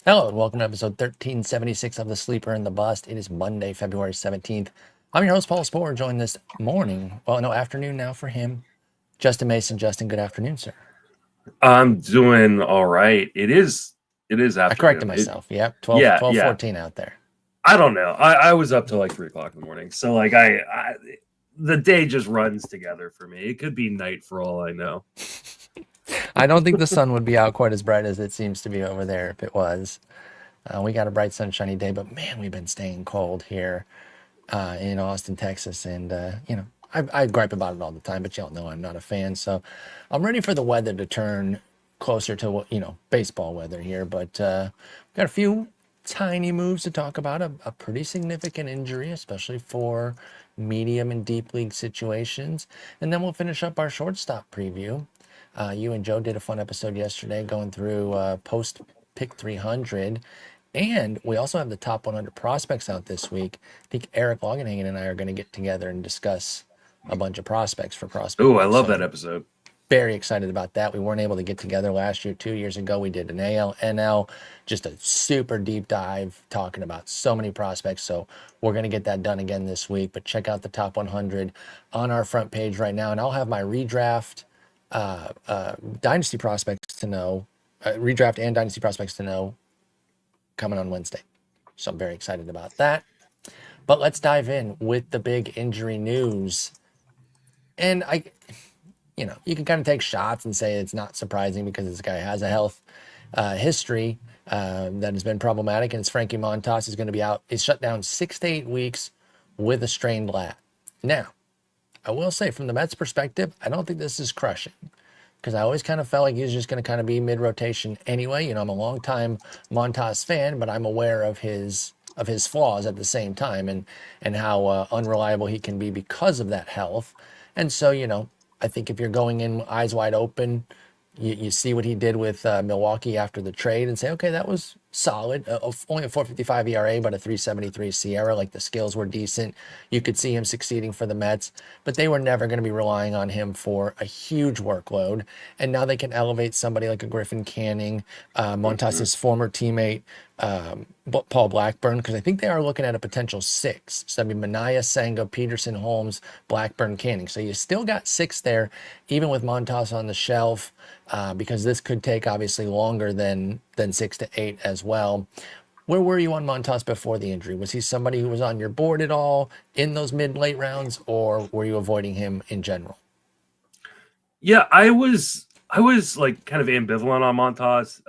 Hello and welcome to episode 1376 of The Sleeper and the Bust. It is Monday, February 17th. I'm your host, Paul Sporer, joined this morning, well, no, afternoon now for him, Justin Mason. Justin, good afternoon, sir. I'm doing all right. It is I corrected afternoon. myself. Yep, 12, Yeah, 12, yeah. 14 out there. I don't know. I was up till like 3 o'clock in the morning. So like the day just runs together for me. It could be night for all I know. I don't think the sun would be out quite as bright as it seems to be over there if it was. We got a bright, sunshiny day, but man, we've been staying cold here in Austin, Texas. And, I gripe about it all the time, but y'all know I'm not a fan. So I'm ready for the weather to turn closer to, baseball weather here. But got a few tiny moves to talk about. A pretty significant injury, especially for medium and deep league situations. And then we'll finish up our shortstop preview. You and Joe did a fun episode yesterday going through post pick 300. And we also have the top 100 prospects out this week. I think Eric Longenhagen and I are going to get together and discuss a bunch of prospects for prospect Oh, I week. love So that episode. very excited about that. We weren't able to get together last year. 2 years ago, we did an AL, NL, just a super deep dive talking about so many prospects. So we're going to get that done again this week. But check out the top 100 on our front page right now. And I'll have my redraft dynasty prospects to know, redraft and dynasty prospects to know coming on Wednesday. So I'm very excited about that. But let's dive in with the big injury news. And you can kind of take shots and say it's not surprising because this guy has a health history that has been problematic, and it's Frankie Montas is going to be out. He's shut down 6 to 8 weeks with a strained lat. Now, I will say from the Mets' perspective, I don't think this is crushing because I always kind of felt like he was just going to kind of be mid-rotation anyway. I'm a long-time Montas fan, but I'm aware of his flaws at the same time and how unreliable he can be because of that health. And so, I think if you're going in eyes wide open, you see what he did with Milwaukee after the trade and say, okay, that was solid. Only a 4.55 ERA, but a 3.73 Sierra. Like the skills were decent. You could see him succeeding for the Mets, but they were never going to be relying on him for a huge workload. And now they can elevate somebody like a Griffin Canning, Mhm. Montas's former teammate, Paul Blackburn, because I think they are looking at a potential 6. So I mean, Manaea, Senga, Peterson, Holmes, Blackburn, Canning. So you still got 6 there, even with Montas on the shelf, because this could take obviously longer than 6 to 8 as well. Where were you on Montas before the injury? Was he somebody who was on your board at all in those mid-late rounds, or were you avoiding him in general? Yeah, I was like kind of ambivalent on Montas.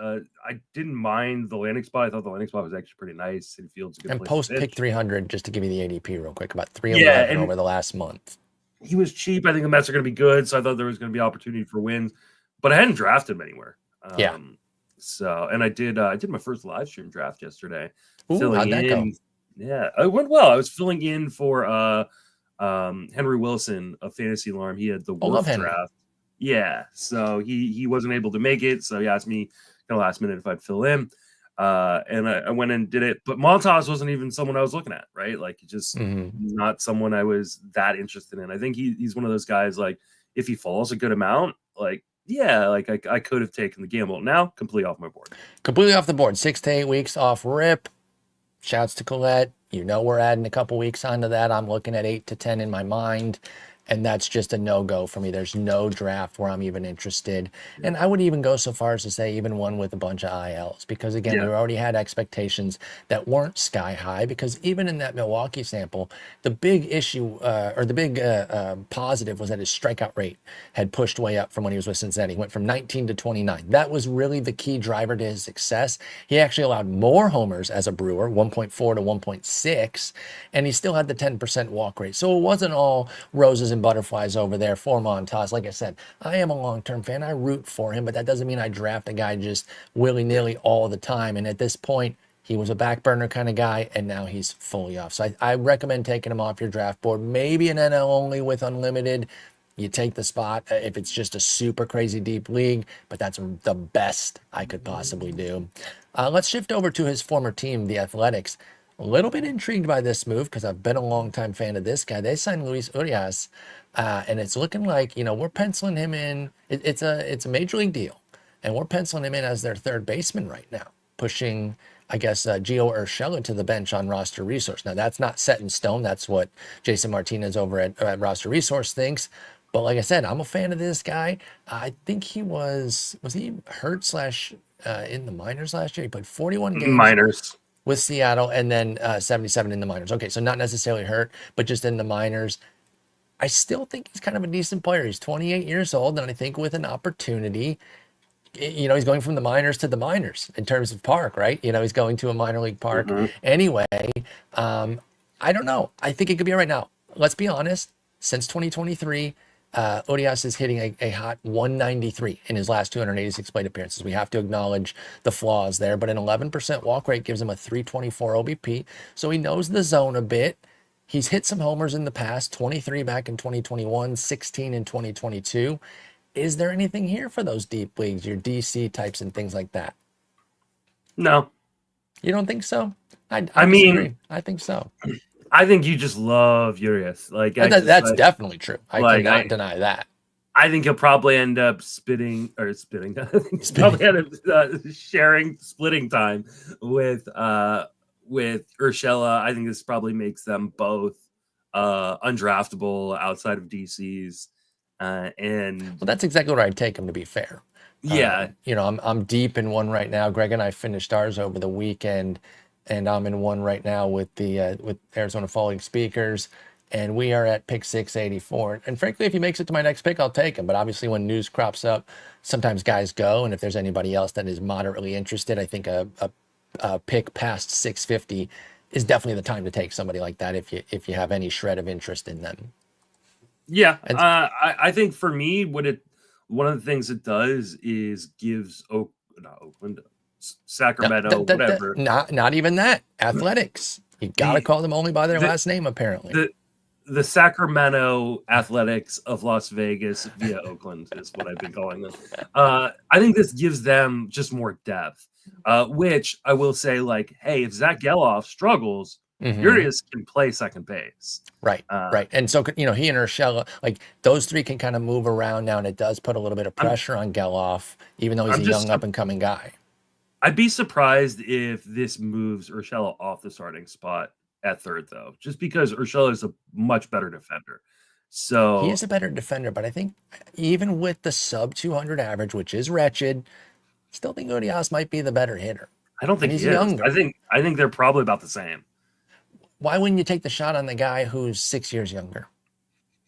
I didn't mind the landing spot. I thought the landing spot was actually pretty nice. City Field's a good And place to post pick pitch. 300, just to give you the ADP real quick, about Yeah, 311 and over the last month. he was cheap. I think the Mets are going to be good, so I thought there was going to be opportunity for wins, but I hadn't drafted him anywhere. Yeah. And I did my first live stream draft yesterday, Ooh, filling how'd that go? in. Yeah, it went well. I was filling in for Henry Wilson of Fantasy Alarm. He had the Oh, love Worf Henry. draft. Yeah, so he wasn't able to make it, so he asked me kind of last minute if I'd fill in. And I went and did it. But Montas wasn't even someone I was looking at, right? Like, he just Mm-hmm. not someone I was that interested in. I think he's one of those guys, like, if he falls a good amount, like, yeah, like I could have taken the gamble. Now, completely off my board. Completely off the board. 6 to 8 weeks off rip. Shouts to Colette. We're adding a couple weeks onto that. I'm looking at 8 to 10 in my mind. And that's just a no-go for me. There's no draft where I'm even interested. Yeah. And I would even go so far as to say even one with a bunch of ILs. Because again, we Yeah. already had expectations that weren't sky high. Because even in that Milwaukee sample, the big issue or the big positive was that his strikeout rate had pushed way up from when he was with Cincinnati. He went from 19 to 29. That was really the key driver to his success. He actually allowed more homers as a Brewer, 1.4 to 1.6, and he still had the 10% walk rate. So it wasn't all roses and butterflies over there for Montas. Like I said, I am a long-term fan. I root for him, but that doesn't mean I draft a guy just willy-nilly all the time. And at this point, he was a back burner kind of guy, and now he's fully off. So I recommend taking him off your draft board. Maybe an NL only with unlimited. You take the spot if it's just a super crazy deep league, but that's the best I could possibly do. Let's shift over to his former team, the Athletics. A little bit intrigued by this move because I've been a longtime fan of this guy. They signed Luis Urias, and it's looking like we're penciling him in. It's a major league deal, and we're penciling him in as their third baseman right now. pushing, I guess, Gio Urshela to the bench on roster resource. Now, that's not set in stone. That's what Jason Martinez over at roster resource thinks. But like I said, I'm a fan of this guy. I think he was he hurt slash in the minors last year? He played 41 games Minors. with Seattle and then 77 in the minors. Okay, so not necessarily hurt, but just in the minors. I still think he's kind of a decent player. He's 28 years old, and I think with an opportunity, he's going from the minors to the minors in terms of park, right? He's going to a minor league park anyway. I don't know. I think it could be right now. Let's be honest. Since 2023, Urias is hitting a hot 193 in his last 286 plate appearances. We have to acknowledge the flaws there, but an 11% walk rate gives him a 324 OBP, so he knows the zone a bit. He's hit some homers in the past, 23 back in 2021, 16 in 2022. Is there anything here for those deep leagues, your DC types and things like that? No. You don't think so? I mean, I think so. I think you just love Urias. Like that's definitely true. I cannot deny that. I think he'll probably end up spitting. He's probably end up splitting time with Urshela. I think this probably makes them both undraftable outside of DCs. And that's exactly where I'd take him, to be fair. Yeah. I'm deep in one right now. Greg and I finished ours over the weekend, and I'm in one right now with with Arizona Falling Speakers, and we are at pick 684. And frankly, if he makes it to my next pick, I'll take him. But obviously, when news crops up, sometimes guys go, and if there's anybody else that is moderately interested, I think a pick past 650 is definitely the time to take somebody like that if you have any shred of interest in them. Yeah, I think for me, one of the things it does is gives Sacramento, whatever. Not even that. Athletics. You got to call them only by their last name, apparently. The Sacramento Athletics of Las Vegas via Oakland is what I've been calling them. I think this gives them just more depth, which I will say, like, hey, if Zach Geloff struggles, Urias can play second base. Right. And so, he and Urshela, like, those three can kind of move around now, and it does put a little bit of pressure on Geloff, even though he's a young up-and-coming guy. I'd be surprised if this moves Urshela off the starting spot at third, though, just because Urshela is a much better defender. So he is a better defender, but I think even with the sub 200 average, which is wretched, still think Urias might be the better hitter. I don't think he's younger. I think they're probably about the same. Why wouldn't you take the shot on the guy who's 6 years younger?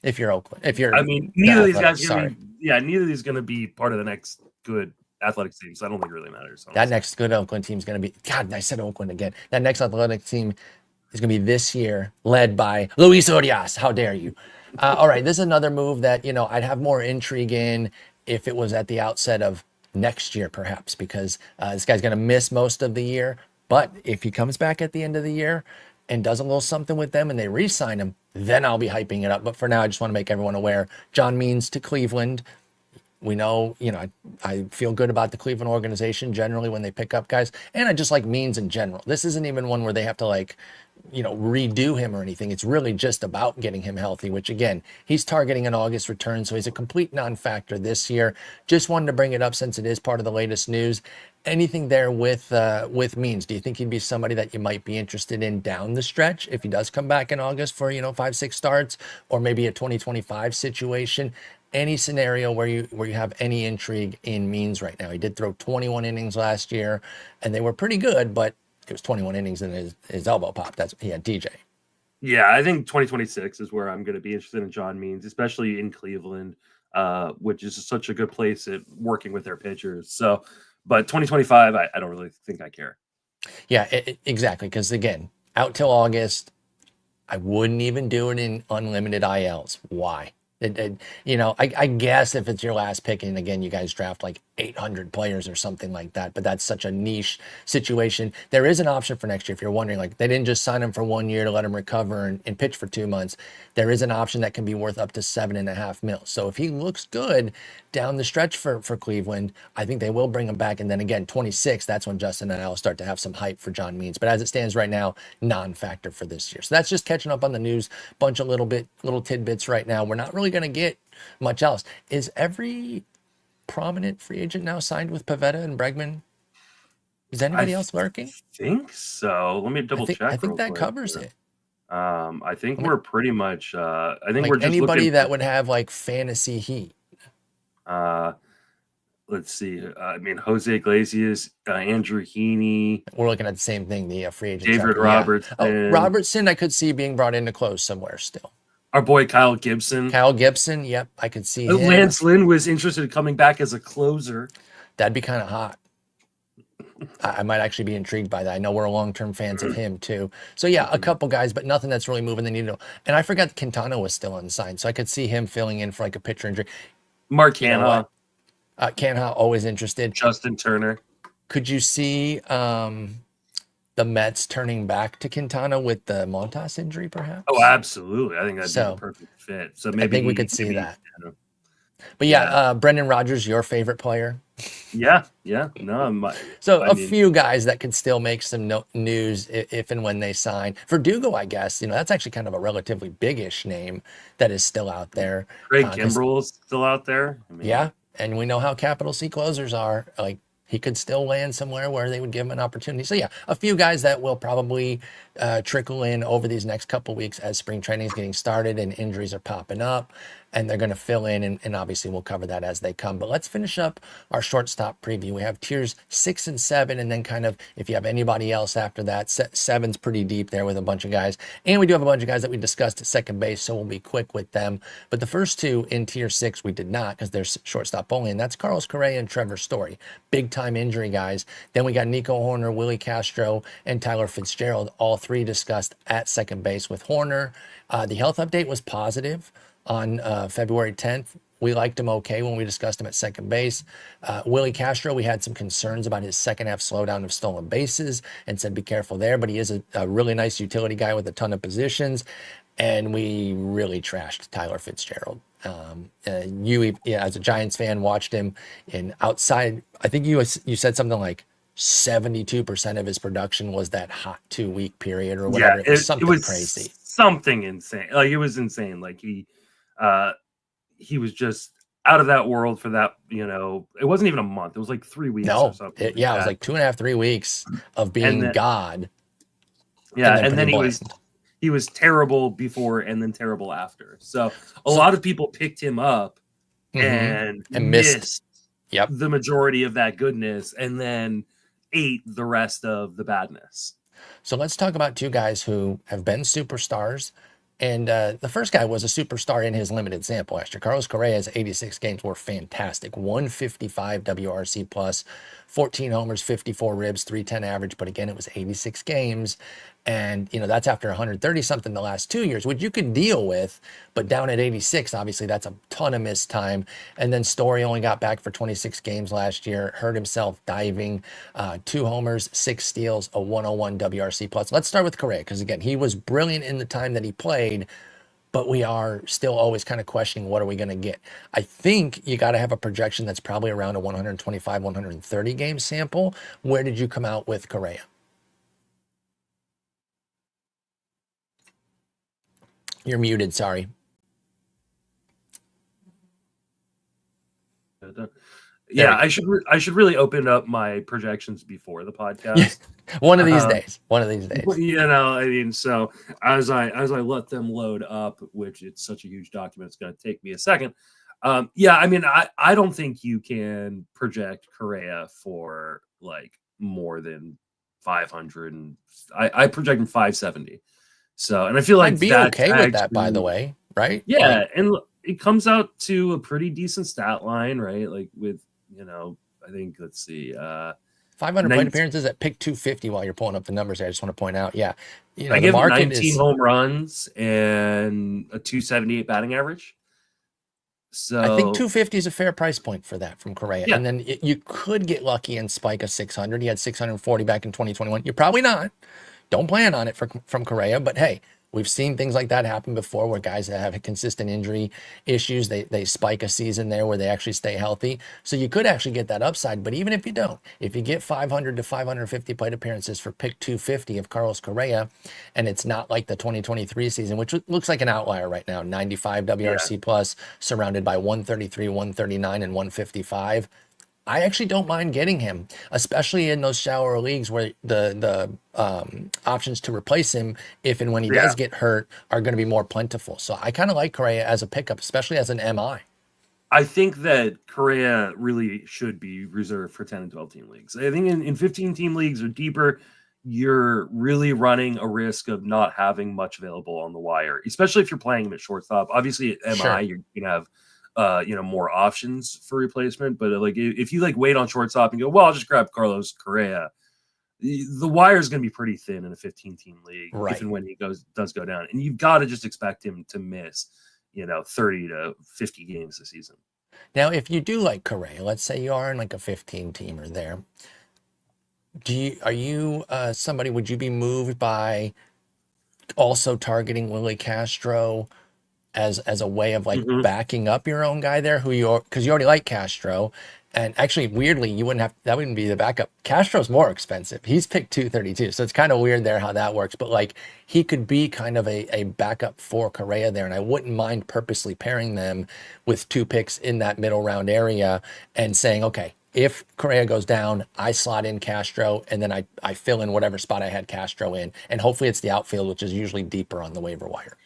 If you're Oakland, neither of these guys neither of these going to be part of the next good athletics team, so I don't think it really matters. Honestly. That next good Oakland team is going to be, God, I said Oakland again. That next athletic team is going to be this year, led by Luis Urias. How dare you? All right, this is another move that, I'd have more intrigue in if it was at the outset of next year, perhaps, because this guy's going to miss most of the year. But if he comes back at the end of the year and does a little something with them and they re-sign him, then I'll be hyping it up. But for now, I just want to make everyone aware. John Means to Cleveland. We know, I feel good about the Cleveland organization generally when they pick up guys. And I just like Means in general. This isn't even one where they have to redo him or anything. It's really just about getting him healthy, which again, he's targeting an August return. So he's a complete non-factor this year. Just wanted to bring it up since it is part of the latest news. Anything there with Means? Do you think he'd be somebody that you might be interested in down the stretch if he does come back in August for 5-6 starts, or maybe a 2025 situation? Any scenario where you have any intrigue in Means right now? He did throw 21 innings last year, and they were pretty good, but it was 21 innings and his elbow popped. He had DJ. Yeah, I think 2026 is where I'm going to be interested in John Means, especially in Cleveland, which is such a good place at working with their pitchers. So. But 2025, I don't really think I care. Yeah, exactly. Because again, out till August, I wouldn't even do it in unlimited ILs. Why? I guess if it's your last pick, and again, you guys draft like 800 players or something like that, but that's such a niche situation. There is an option for next year. If you're wondering, like, they didn't just sign him for 1 year to let him recover and pitch for 2 months. There is an option that can be worth up to $7.5 million. So if he looks good down the stretch for Cleveland, I think they will bring him back. And then again, 26, that's when Justin and I will start to have some hype for John Means. But as it stands right now, non-factor for this year. So that's just catching up on the news. Bunch of little tidbits right now. We're not really going to get much else. Is every prominent free agent now signed with Pivetta and Bregman? Is anybody else lurking? Think so. Let me double check. I think that quick. covers it. I think we're pretty much. I think like we're just anybody looking that would have like fantasy heat. Let's see. I mean, Jose Iglesias, Andrew Heaney. We're looking at the same thing. The free agent. David Robertson. Yeah. Oh, Robertson, I could see being brought into close somewhere still. Our boy Kyle Gibson. Yep, I could see him. Lance Lynn was interested in coming back as a closer. That'd be kind of hot. I might actually be intrigued by that. I know we're long-term fans of him too. So yeah, a couple guys, but nothing that's really moving the needle. And I forgot that Quintana was still unsigned, so I could see him filling in for like a pitcher injury. Mark Canha. Canha, always interested. Justin Turner. Could you see the Mets turning back to Quintana with the Montas injury, perhaps? Oh, absolutely. I think that'd be the perfect fit. So maybe I think we could see that. But yeah, Brendan Rodgers, your favorite player. Yeah. No, a few guys that could still make some news if and when they sign. Verdugo, I guess, that's actually kind of a relatively big-ish name that is still out there. Craig Kimbrell's still out there. Yeah, and we know how capital C closers are. Like, he could still land somewhere where they would give him an opportunity. So yeah, a few guys that will probably trickle in over these next couple weeks as spring training is getting started and injuries are popping up, and they're going to fill in, and obviously we'll cover that as they come. But let's finish up our shortstop preview. We have tiers 6 and 7, and then kind of if you have anybody else after that, 7's pretty deep there with a bunch of guys. And we do have a bunch of guys that we discussed at second base, so we'll be quick with them. But the first two in tier 6 we did not, because they're shortstop only, and that's Carlos Correa and Trevor Story. Big time injury guys. Then we got Nico Hoerner, Willie Castro, and Tyler Fitzgerald, all three discussed at second base with Hoerner. The health update was positive on February 10th. We liked him okay when we discussed him at second base. Willie Castro, we had some concerns about his second half slowdown of stolen bases and said be careful there, but he is a really nice utility guy with a ton of positions. And we really trashed Tyler Fitzgerald. You, as a Giants fan, watched him in outside. I think you said something like 72% of his production was that hot 2-week period or whatever. Yeah, it was crazy. Something insane. Like, it was insane. Like, he was just out of that world for that, it wasn't even a month. It was like 3 weeks or something. It was like 2.5, 3 weeks of being God. Yeah, and then he was terrible before and then terrible after. So a lot of people picked him up and missed the majority of that goodness and then ate the rest of the badness. So let's talk about two guys who have been superstars. And the first guy was a superstar in his limited sample last year. Carlos Correa's 86 games were fantastic. 155 WRC plus, 14 homers, 54 ribs, 310 average. But again, it was 86 games. And, that's after 130 something the last 2 years, which you could deal with. But down at 86, obviously, that's a ton of missed time. And then Story only got back for 26 games last year, hurt himself diving, 2 homers, 6 steals, a 101 WRC plus. Let's start with Correa, because again, he was brilliant in the time that he played, but we are still always kind of questioning what are we going to get. I think you got to have a projection that's probably around a 125, 130 game sample. Where did you come out with Correa? You're muted, sorry. Yeah, I should really open up my projections before the podcast. One of these days. So as I let them load up, which it's such a huge document, it's going to take me a second. I don't think you can project Correa for like more than 500. And I project him 570. So, and I feel like I'd be okay with that, by the way, right? Yeah, and it comes out to a pretty decent stat line, right? Like with, I think, let's see, 500 plate appearances at pick 250 while you're pulling up the numbers here. I just want to point out, I give him 19 home runs and a 278 batting average. So I think 250 is a fair price point for that from Correa. Yeah. And then you could get lucky and spike a 600. He had 640 back in 2021. You're probably not. Don't plan on it from Correa, but hey, we've seen things like that happen before where guys that have consistent injury issues, they spike a season there where they actually stay healthy. So you could actually get that upside, but even if you don't, if you get 500 to 550 plate appearances for pick 250 of Carlos Correa, and it's not like the 2023 season, which looks like an outlier right now, 95 WRC plus, surrounded by 133, 139, and 155. I actually don't mind getting him, especially in those shallower leagues where the options to replace him, if and when he does get hurt, are going to be more plentiful. So I kind of like Correa as a pickup, especially as an MI. I think that Correa really should be reserved for 10 and 12 team leagues. I think in 15 team leagues or deeper, you're really running a risk of not having much available on the wire, especially if you're playing him at shortstop. Obviously at MI, Sure. you're going to have more options for replacement. But like if you like wait on shortstop and go, well, I'll just grab Carlos Correa, the wire is going to be pretty thin in a 15 team league, Right. if and when he does go down. And you've got to just expect him to miss 30 to 50 games this season. Now, if you do like Correa, let's say you are in like a 15 teamer there, would you be moved by also targeting Willie Castro as a way of like backing up your own guy there, because you already like Castro? And actually, weirdly, that wouldn't be the backup. Castro's more expensive. He's picked 232, so it's kind of weird there how that works. But like, he could be kind of a backup for Correa there, and I wouldn't mind purposely pairing them with 2 picks in that middle round area and saying, okay, if Correa goes down, I slot in Castro, and then I fill in whatever spot I had Castro in, and hopefully it's the outfield, which is usually deeper on the waiver wire.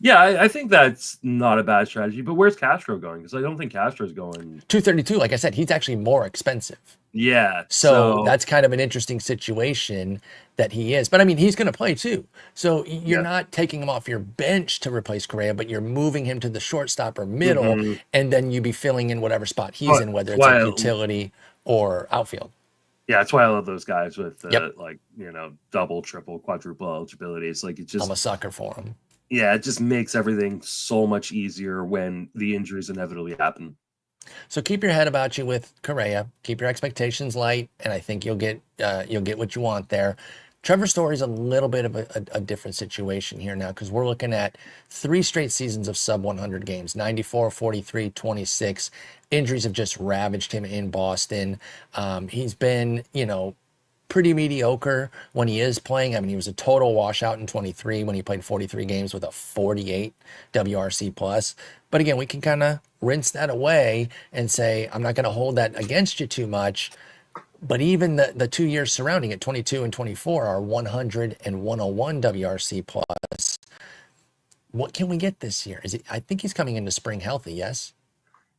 Yeah, I think that's not a bad strategy. But where's Castro going? Because I don't think Castro's going 232. Like I said, he's actually more expensive. Yeah. So that's kind of an interesting situation that he is. But I mean, he's going to play too. So you're not taking him off your bench to replace Correa, but you're moving him to the shortstop or middle, and then you be filling in whatever spot he's in, whether it's like utility or outfield. Yeah, that's why I love those guys with double, triple, quadruple eligibility. It's like I'm a sucker for him. Yeah, it just makes everything so much easier when the injuries inevitably happen. So keep your head about you with Correa. Keep your expectations light, and I think you'll get what you want there. Trevor Story is a little bit of a different situation here now, because we're looking at 3 straight seasons of sub 100 games, 94, 43, 26. Injuries have just ravaged him in Boston. He's been, pretty mediocre when he is playing. I mean, he was a total washout in 23 when he played 43 games with a 48 WRC plus. But again, we can kind of rinse that away and say, I'm not going to hold that against you too much. But even the 2 years surrounding it, 22 and 24, are 100 and 101 WRC plus. What can we get this year? I think he's coming into spring healthy, yes?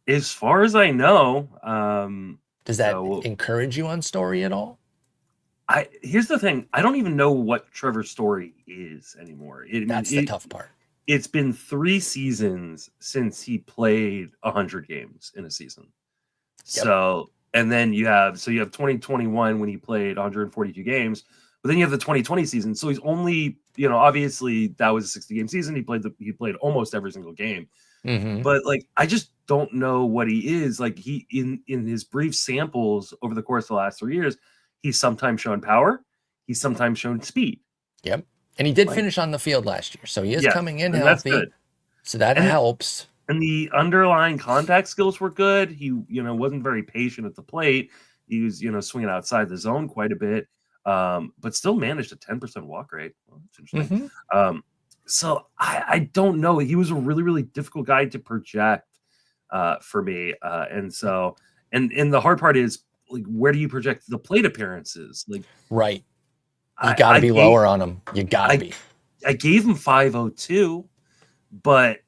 As far as I know. Does that encourage you on Story at all? Here's the thing. I don't even know what Trevor Story is anymore. That's the tough part. It's been 3 seasons since he played 100 games in a season. Yep. So, and then you have 2021 when he played 142 games, but then you have the 2020 season. So he's only, obviously that was a 60 game season. He played almost every single game. Mm-hmm. But like, I just don't know what he is. Like, he in his brief samples over the course of the last 3 years, he's sometimes shown power. He's sometimes shown speed. Yep. And he did finish on the field last year. So he is coming in healthy. That's good. So that helps. And the underlying contact skills were good. He, wasn't very patient at the plate. He was, swinging outside the zone quite a bit, but still managed a 10% walk rate. Well, that's interesting. Mm-hmm. So I don't know. He was a really, really difficult guy to project for me. And the hard part is, like, where do you project the plate appearances? Like, right. You got to be lower on him. You got to be. I gave him 502, but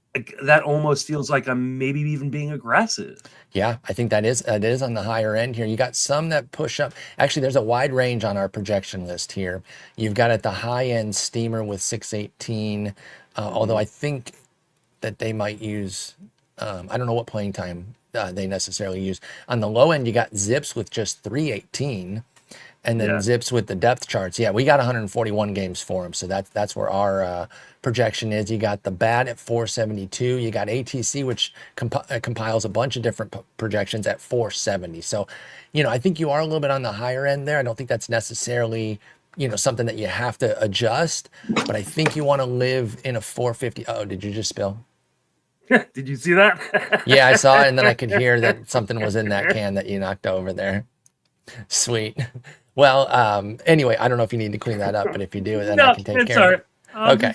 that almost feels like I'm maybe even being aggressive. Yeah, I think that is on the higher end here. You got some that push up. Actually, there's a wide range on our projection list here. You've got at the high end Steamer with 618, although I think that they might use, I don't know what playing time they necessarily use. On the low end, you got Zips with just 318. And then Zips with the depth charts. Yeah, we got 141 games for him. So that's where our projection is. You got the Bat at 472. You got ATC, which compiles a bunch of different projections at 470. So, I think you are a little bit on the higher end there. I don't think that's necessarily, something that you have to adjust. But I think you want to live in a 450. Oh, did you just spill? Did you see that? Yeah, I saw it. And then I could hear that something was in that can that you knocked over there. Sweet. Well, anyway, I don't know if you need to clean that up, but if you do, then I can take care of it. Okay.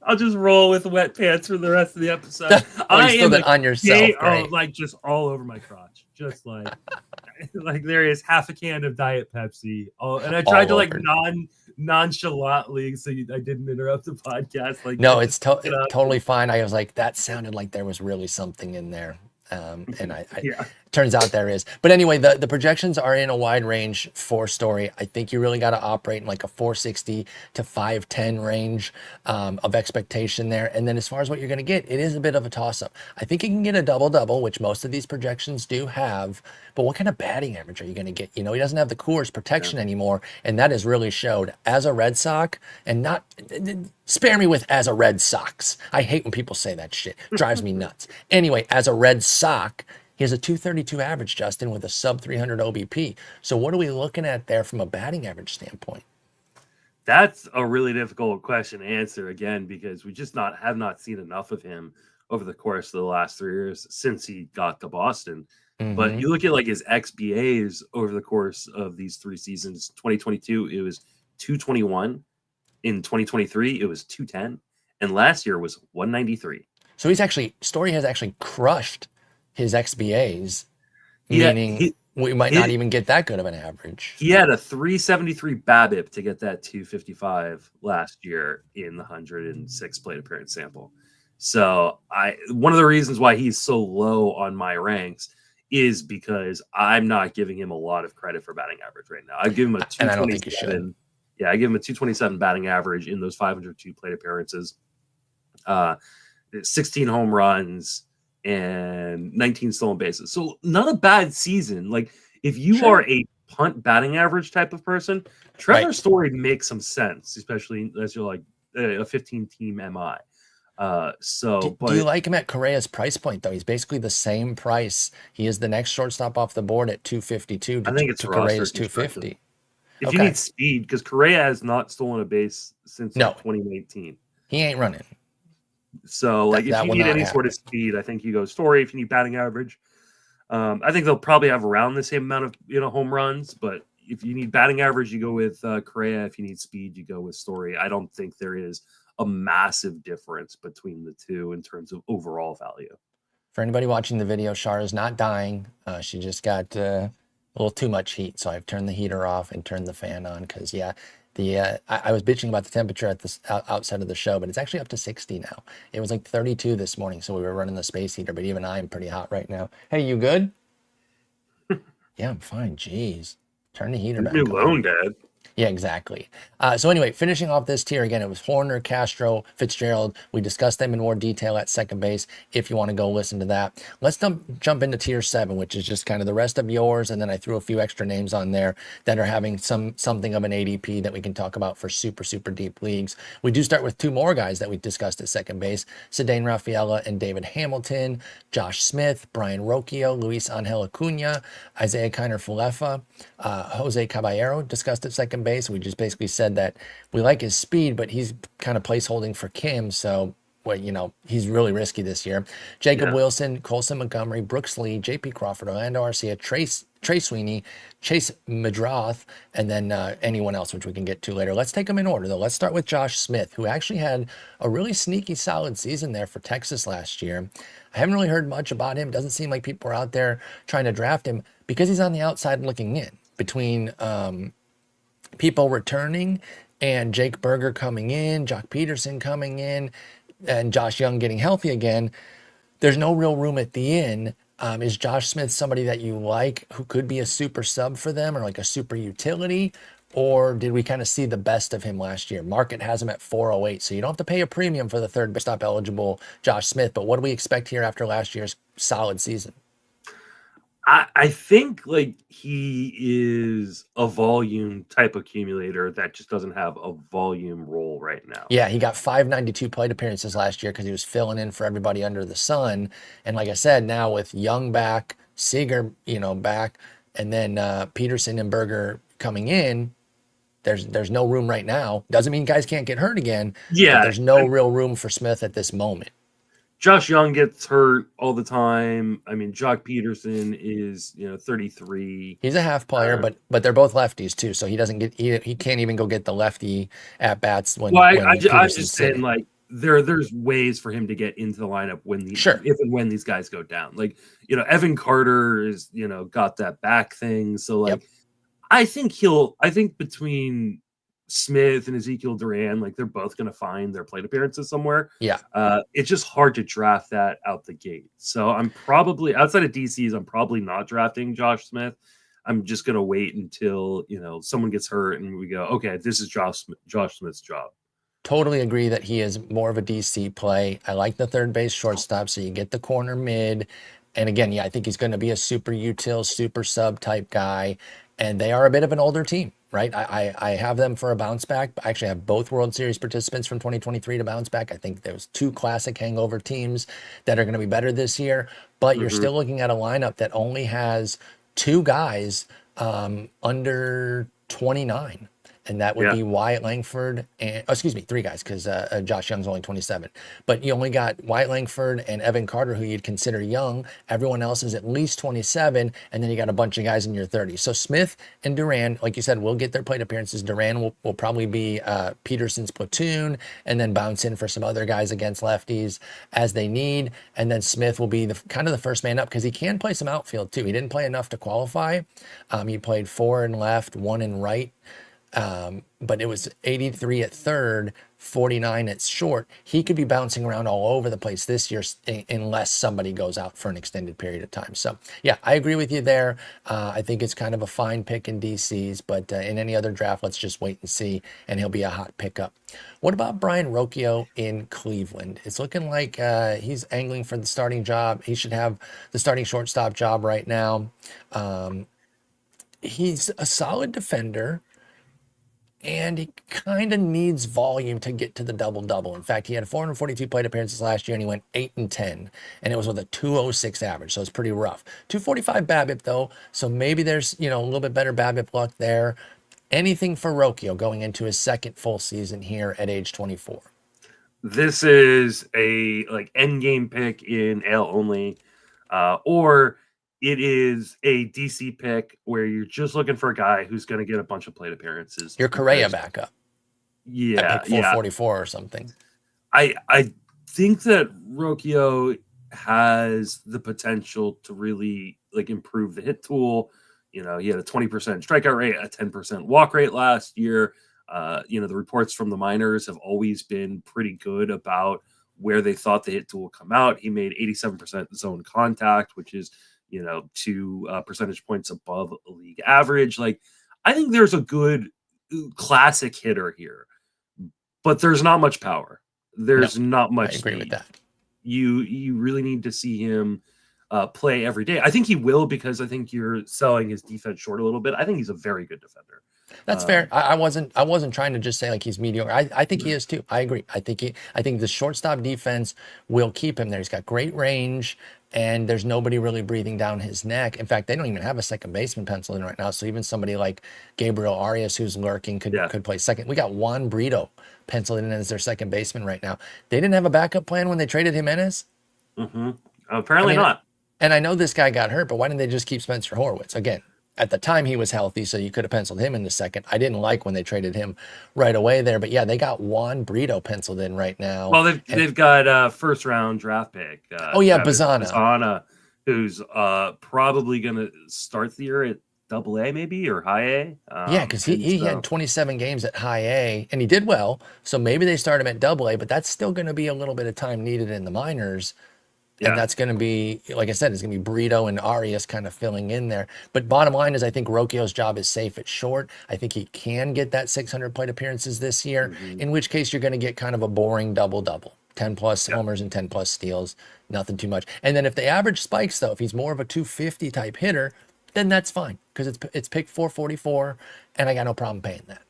I'll just roll with wet pants for the rest of the episode. I am on yourself, right? Like just all over my crotch. Just like like there is half a can of Diet Pepsi. Oh, and I All tried to like over. nonchalantly, so I didn't interrupt the podcast. Like, No, I it's just picked it up. totally fine. I was like, that sounded like there was really something in there. And I Yeah. turns out there is. But anyway, the projections are in a wide range for Story. I think you really got to operate in like a 460 to 510 range of expectation there. And then as far as what you're going to get, it is a bit of a toss up. I think you can get a double-double, which most of these projections do have. But what kind of batting average are you going to get? You know, he doesn't have the Coors protection anymore. And that has really showed as a Red Sox, and not spare me with as a Red Sox. I hate when people say that shit. Drives me nuts. Anyway, as a Red Sox, he has a 232 average, Justin, with a sub 300 OBP. So what are we looking at there from a batting average standpoint? That's a really difficult question to answer again, because we just have not seen enough of him over the course of the last 3 years since he got to Boston. But you look at like his XBAs over the course of these 3 seasons. 2022, it was 221. In 2023, it was 210, and last year was 193. So Story has actually crushed his XBAs, meaning we might not even get that good of an average. He had a 373 BABIP to get that 255 last year in the 106 plate appearance sample. So one of the reasons why he's so low on my ranks is because I'm not giving him a lot of credit for batting average right now. I give him a 227. And I don't think you should. Yeah, I give him a 227 batting average in those 502 plate appearances, 16 home runs, and 19 stolen bases. So not a bad season. Like, if you are a punt batting average type of person, Trevor Story makes some sense, especially as you're like a 15-team MI. Do you like him at Correa's price point, though? He's basically the same price. He is the next shortstop off the board at 252 I think it's to Correa's 250. If you need speed, because Correa has not stolen a base since 2019. He ain't running. So, like, if you need any sort of speed, I think you go Story. If you need batting average, I think they'll probably have around the same amount of home runs. But if you need batting average, you go with Correa. If you need speed, you go with Story. I don't think there is a massive difference between the two in terms of overall value. For anybody watching the video, Shar is not dying. She just got a little too much heat, so I've turned the heater off and turned the fan on because, I was bitching about the temperature at the outside of the show, but it's actually up to 60 now. It was like 32 this morning, so we were running the space heater, but even I'm pretty hot right now. Hey, you good? Yeah, I'm fine. Jeez. Turn the heater back on. Leave me alone, Dad. Yeah, exactly. So anyway, finishing off this tier, again, it was Hoerner, Castro, Fitzgerald. We discussed them in more detail at second base if you want to go listen to that. Let's jump into tier 7, which is just kind of the rest of yours, and then I threw a few extra names on there that are having something of an ADP that we can talk about for super, super deep leagues. We do start with 2 more guys that we discussed at second base, Ceddanne Rafaela and David Hamilton, Josh Smith, Brayan Rocchio, Luisangel Acuna, Isiah Kiner-Falefa, Jose Caballero discussed at second base. We just basically said that we like his speed, but he's kind of placeholding for Kim. So, he's really risky this year. Jacob Wilson, Colson Montgomery, Brooks Lee, JP Crawford, Orlando Arcia, Trey Sweeney, Chase Meidroth, and then anyone else, which we can get to later. Let's take them in order, though. Let's start with Josh Smith, who actually had a really sneaky, solid season there for Texas last year. I haven't really heard much about him. Doesn't seem like people are out there trying to draft him because he's on the outside looking in between people returning and Jake Berger coming in, Jock Peterson coming in, and Josh Young getting healthy again. There's no real room at the inn. Is Josh Smith somebody that you like who could be a super sub for them or like a super utility? Or did we kind of see the best of him last year? Market has him at 408, so you don't have to pay a premium for the third stop eligible Josh Smith. But what do we expect here after last year's solid season? I think like he is a volume type accumulator that just doesn't have a volume role right now. Yeah, he got 592 plate appearances last year because he was filling in for everybody under the sun. And like I said, now with Young back, Seager, back, and then Peterson and Berger coming in, there's no room right now. Doesn't mean guys can't get hurt again. Yeah, but there's no real room for Smith at this moment. Josh Young gets hurt all the time. I mean, Jock Peterson is 33. He's a half player, but they're both lefties too, so he doesn't get he can't even go get the lefty at bats when. Well, I just saying, like, there's ways for him to get into the lineup Sure. if and when these guys go down. Like, Evan Carter is, got that back thing. So like, Yep. I think between Smith and Ezekiel Duran, like they're both going to find their plate appearances somewhere. Yeah. It's just hard to draft that out the gate. So I'm probably outside of DCs. I'm probably not drafting Josh Smith. I'm just going to wait until, someone gets hurt and we go, okay, this is Josh Smith's job. Totally agree that he is more of a DC play. I like the third base shortstop, so you get the corner mid. And again, yeah, I think he's going to be a super util, super sub type guy. And they are a bit of an older team, right? I have them for a bounce back. I actually have both World Series participants from 2023 to bounce back. I think there's two classic hangover teams that are going to be better this year. But you're still looking at a lineup that only has two guys under 29. And that would be Wyatt Langford and, three guys, because Josh Young's only 27. But you only got Wyatt Langford and Evan Carter, who you'd consider young. Everyone else is at least 27. And then you got a bunch of guys in your 30s. So Smith and Duran, like you said, will get their plate appearances. Duran will probably be Peterson's platoon and then bounce in for some other guys against lefties as they need. And then Smith will be kind of the first man up because he can play some outfield too. He didn't play enough to qualify. He played 4 in left, 1 in right. But it was 83 at third, 49 at short. He could be bouncing around all over the place this year unless somebody goes out for an extended period of time. So yeah, I agree with you there. I think it's kind of a fine pick in DCs, but in any other draft, let's just wait and see, and he'll be a hot pickup. What about Brayan Rocchio in Cleveland? It's looking like he's angling for the starting job. He should have the starting shortstop job right now. He's a solid defender. And he kind of needs volume to get to the double-double. In fact, he had 442 plate appearances last year, and he went 8-10, and it was with a 206 average, so it's pretty rough. 245 BABIP, though, so maybe there's, a little bit better BABIP luck there. Anything for Rocchio going into his second full season here at age 24? This is a end game pick in AL only, or it is a DC pick where you're just looking for a guy who's going to get a bunch of plate appearances. Your Correa backup. Yeah. At pick 444 or something. I think that Rocchio has the potential to really improve the hit tool. He had a 20% strikeout rate, a 10% walk rate last year. The reports from the minors have always been pretty good about where they thought the hit tool would come out. He made 87% zone contact, which is 2 percentage points above a league average. I think there's a good classic hitter here, but there's not much power. There's not much. I agree with that. You really need to see him play every day. I think he will, because I think you're selling his defense short a little bit. I think he's a very good defender. That's fair. I wasn't trying to just say he's mediocre. I think he is too. I agree. I think the shortstop defense will keep him there. He's got great range, and there's nobody really breathing down his neck. In fact, they don't even have a second baseman penciled in right now. So even somebody like Gabriel Arias, who's lurking, could play second. We got Juan Brito penciled in as their second baseman right now. They didn't have a backup plan when they traded Jimenez. Apparently not. And I know this guy got hurt, but why didn't they just keep Spencer Horwitz? Again, at the time he was healthy, so you could have penciled him in the second. I didn't like when they traded him right away there, but yeah, they got Juan Brito penciled in right now. Well, they've got a first round draft pick. Bazana, who's probably going to start the year at Double-A maybe, or High A. Because he had 27 games at High A, and he did well. So maybe they start him at Double-A, but that's still going to be a little bit of time needed in the minors. And that's going to be, like I said, it's going to be Brito and Arias kind of filling in there. But bottom line is I think Rocchio's job is safe at short. I think he can get that 600 plate appearances this year, in which case you're going to get kind of a boring double-double. 10-plus homers and 10-plus steals, nothing too much. And then if the average spikes, though, if he's more of a 250 type hitter, then that's fine, because it's pick 444, and I got no problem paying that.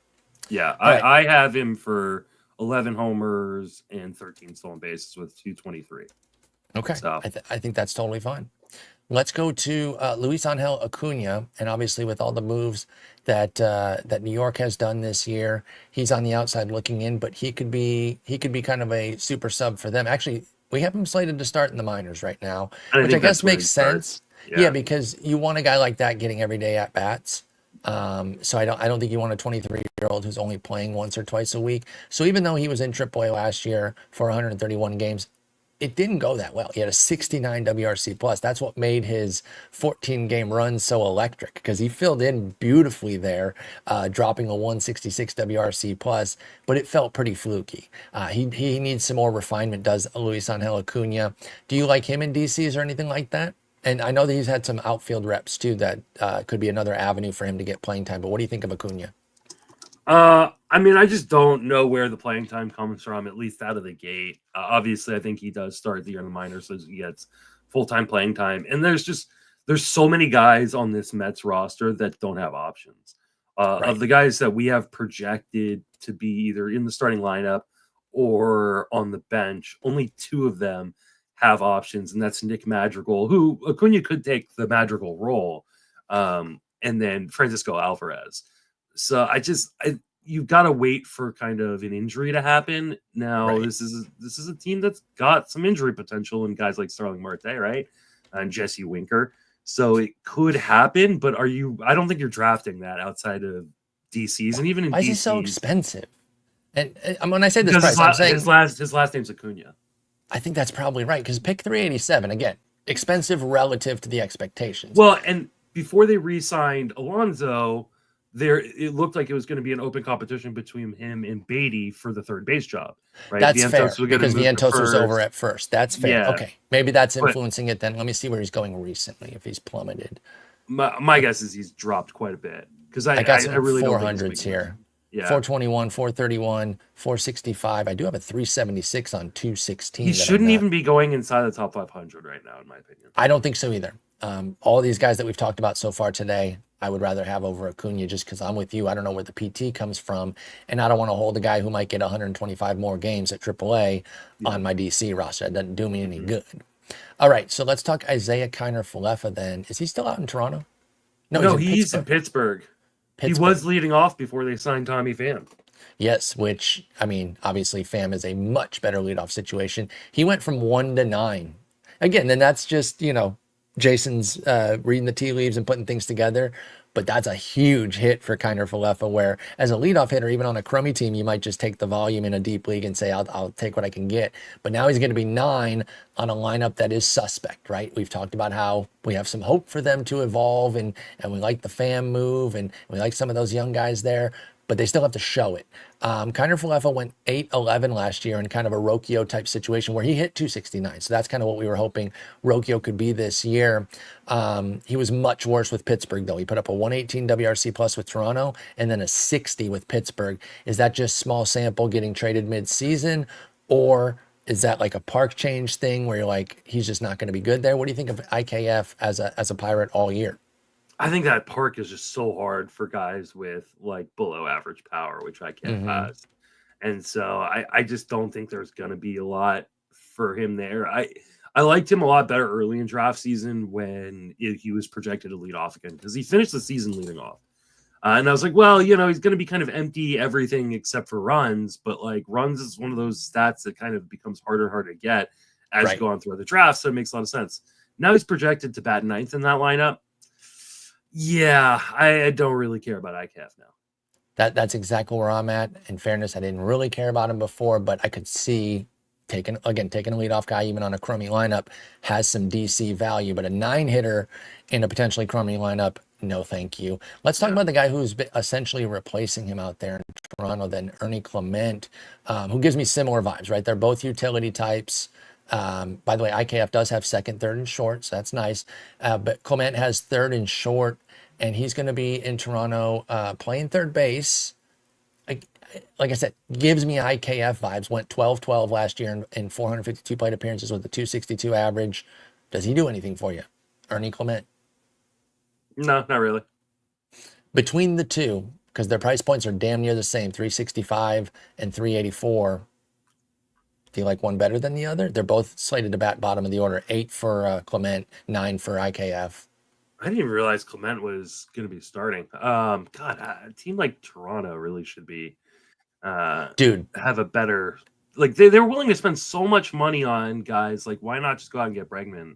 Yeah, I have him for 11 homers and 13 stolen bases with 223. Okay, so I think that's totally fine. Let's go to Luisangel Acuna, and obviously with all the moves that New York has done this year, he's on the outside looking in, but he could be kind of a super sub for them. Actually, we have him slated to start in the minors right now, which I guess makes sense. Yeah, because you want a guy like that getting everyday at bats. So I don't think you want a 23-year-old who's only playing once or twice a week. So even though he was in AAA last year for 131 games, it didn't go that well. He had a 69 WRC plus. That's what made his 14 game run so electric, because he filled in beautifully there, dropping a 166 WRC plus, but it felt pretty fluky. He needs some more refinement, does Luisangel Acuna. Do you like him in DCs or anything like that? And I know that he's had some outfield reps too that could be another avenue for him to get playing time. But what do you think of Acuna? I mean, I just don't know where the playing time comes from, at least out of the gate. Obviously, I think he does start the year in the minors, so he gets full-time playing time. And there's so many guys on this Mets roster that don't have options. Right. Of the guys that we have projected to be either in the starting lineup or on the bench, only 2 of them have options, and that's Nick Madrigal, who Acuna could take the Madrigal role, and then Francisco Alvarez. So you've got to wait for kind of an injury to happen. Now, Right. this is a team that's got some injury potential in guys like Starling Marte, right? And Jesse Winker. So it could happen, but I don't think you're drafting that outside of DCs, and even in Why is DCs. he so expensive? And when I say this Because price, I'm saying his last name's Acuna. I think that's probably right, because pick 387, again, expensive relative to the expectations. Well, and before they re-signed Alonso, it looked like it was going to be an open competition between him and Beatty for the third base job. Right? That's Vientos fair, because Vientos was over at first. That's fair. Yeah. Okay, maybe that's influencing it then. Let me see where he's going recently, if he's plummeted. My guess is he's dropped quite a bit, because I got some really 400s here. Yeah. 421, 431, 465. I do have a 376 on 216. He shouldn't even be going inside the top 500 right now, in my opinion. I don't think so either. All these guys that we've talked about so far today, I would rather have over Acuna, just because I'm with you. I don't know where the PT comes from, and I don't want to hold a guy who might get 125 more games at AAA on my DC roster. It doesn't do me any good. All right, so let's talk Isiah Kiner-Falefa then. Is he still out in Toronto? No, he's in Pittsburgh. He was leading off before they signed Tommy Pham. Yes, which, I mean, obviously Pham is a much better leadoff situation. He went from 1 to 9. Again, then that's just, Jason's reading the tea leaves and putting things together. But that's a huge hit for Kiner-Falefa, where as a leadoff hitter, even on a crummy team, you might just take the volume in a deep league and say, I'll take what I can get. But now he's going to be 9 on a lineup that is suspect, right? We've talked about how we have some hope for them to evolve, and we like the Pham move, and we like some of those young guys there, but they still have to show it. Kiner-Falefa went 8-11 last year in kind of a Rocchio type situation where he hit 269. So that's kind of what we were hoping Rocchio could be this year. He was much worse with Pittsburgh, though. He put up a 118 WRC plus with Toronto and then a 60 with Pittsburgh. Is that just small sample getting traded mid-season, or is that like a park change thing where you're like, he's just not going to be good there? What do you think of IKF as a Pirate all year? I think that park is just so hard for guys with like below average power, which I can't pass. And so I just don't think there's going to be a lot for him there. I liked him a lot better early in draft season when he was projected to lead off again, because he finished the season leading off. And I was like, well, he's going to be kind of empty everything except for runs. But like runs is one of those stats that kind of becomes harder and harder to get as you go on through the draft. So it makes a lot of sense. Now he's projected to bat 9th in that lineup. Yeah, I don't really care about IKF now. That's exactly where I'm at. In fairness, I didn't really care about him before, but I could see taking a leadoff guy, even on a crummy lineup, has some DC value. But a 9-hitter in a potentially crummy lineup, no thank you. Let's talk about the guy who's essentially replacing him out there in Toronto, then Ernie Clement, who gives me similar vibes, right? They're both utility types. By the way, IKF does have second, third, and short, so that's nice. But Clement has third and short, and he's going to be in Toronto playing third base. Like I said, gives me IKF vibes. Went 12-12 last year in 452 plate appearances with a 262 average. Does he do anything for you, Ernie Clement? No, not really. Between the two, because their price points are damn near the same, 365 and 384. Do you like one better than the other? They're both slated to bat bottom of the order. 8 for Clement, 9 for IKF. I didn't even realize Clement was going to be starting. A team like Toronto really should be, have a better, like they're willing to spend so much money on guys. Like, why not just go out and get Bregman?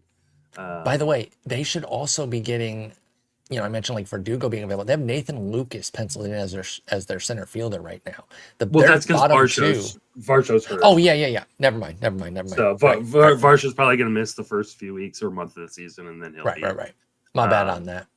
By the way, they should also be getting I mentioned like Verdugo being available. They have Nathan Lucas penciled in as their center fielder right now. Well, Their that's because bottom two. Varsho's hurt. Oh yeah. Never mind. So Right. Varsho's probably going to miss the first few weeks or month of the season, and then he'll be Right. My bad on that.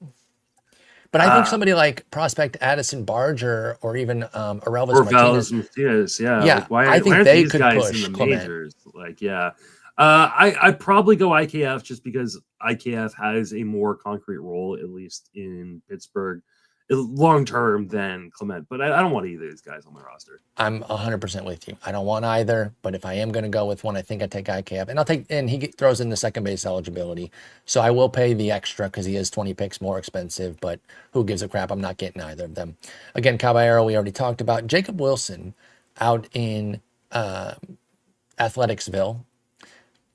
But I think somebody like prospect Addison Barger or even Orelvis Martinez. Yeah. Yeah, Like, why I think aren't they these could guys push in the Clement. majors? Like, yeah. I'd probably go IKF just because IKF has a more concrete role, at least in Pittsburgh, long term than Clement. But I don't want either of these guys on my roster. I'm 100% with you. I don't want either, but if I am going to go with one, I think I take IKF, and he throws in the second base eligibility, so I will pay the extra because he is 20 picks more expensive. But who gives a crap? I'm not getting either of them. Again, Caballero, we already talked about. Jacob Wilson out in Athleticsville.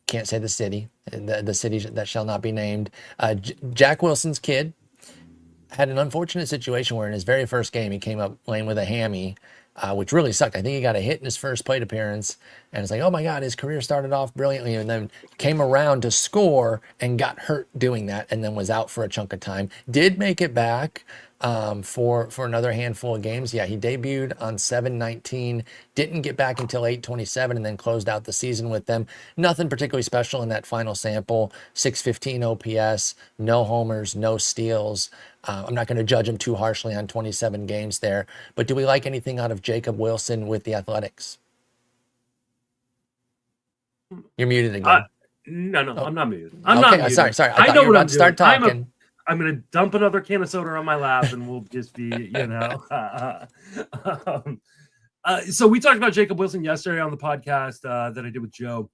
Can't say the city, the city that shall not be named. Jack Wilson's kid had an unfortunate situation where in his very first game, he came up playing with a hammy, which really sucked. I think he got a hit in his first plate appearance, and it's like, oh my God, his career started off brilliantly, and then came around to score and got hurt doing that, and then was out for a chunk of time. Did make it back for another handful of games. Yeah, he debuted on 7/19, didn't get back until 8/27, and then closed out the season with them. Nothing particularly special in that final sample. 615 OPS, no homers, no steals. I'm not going to judge him too harshly on 27 games there, but do we like anything out of Jacob Wilson with the Athletics? You're muted again. No, Oh. I'm not muted. I'm not muted. Sorry. I thought know you were what about I'm to start doing. talking. I'm going to dump another can of soda on my lap, and we'll just be, so we talked about Jacob Wilson yesterday on the podcast that I did with Joe,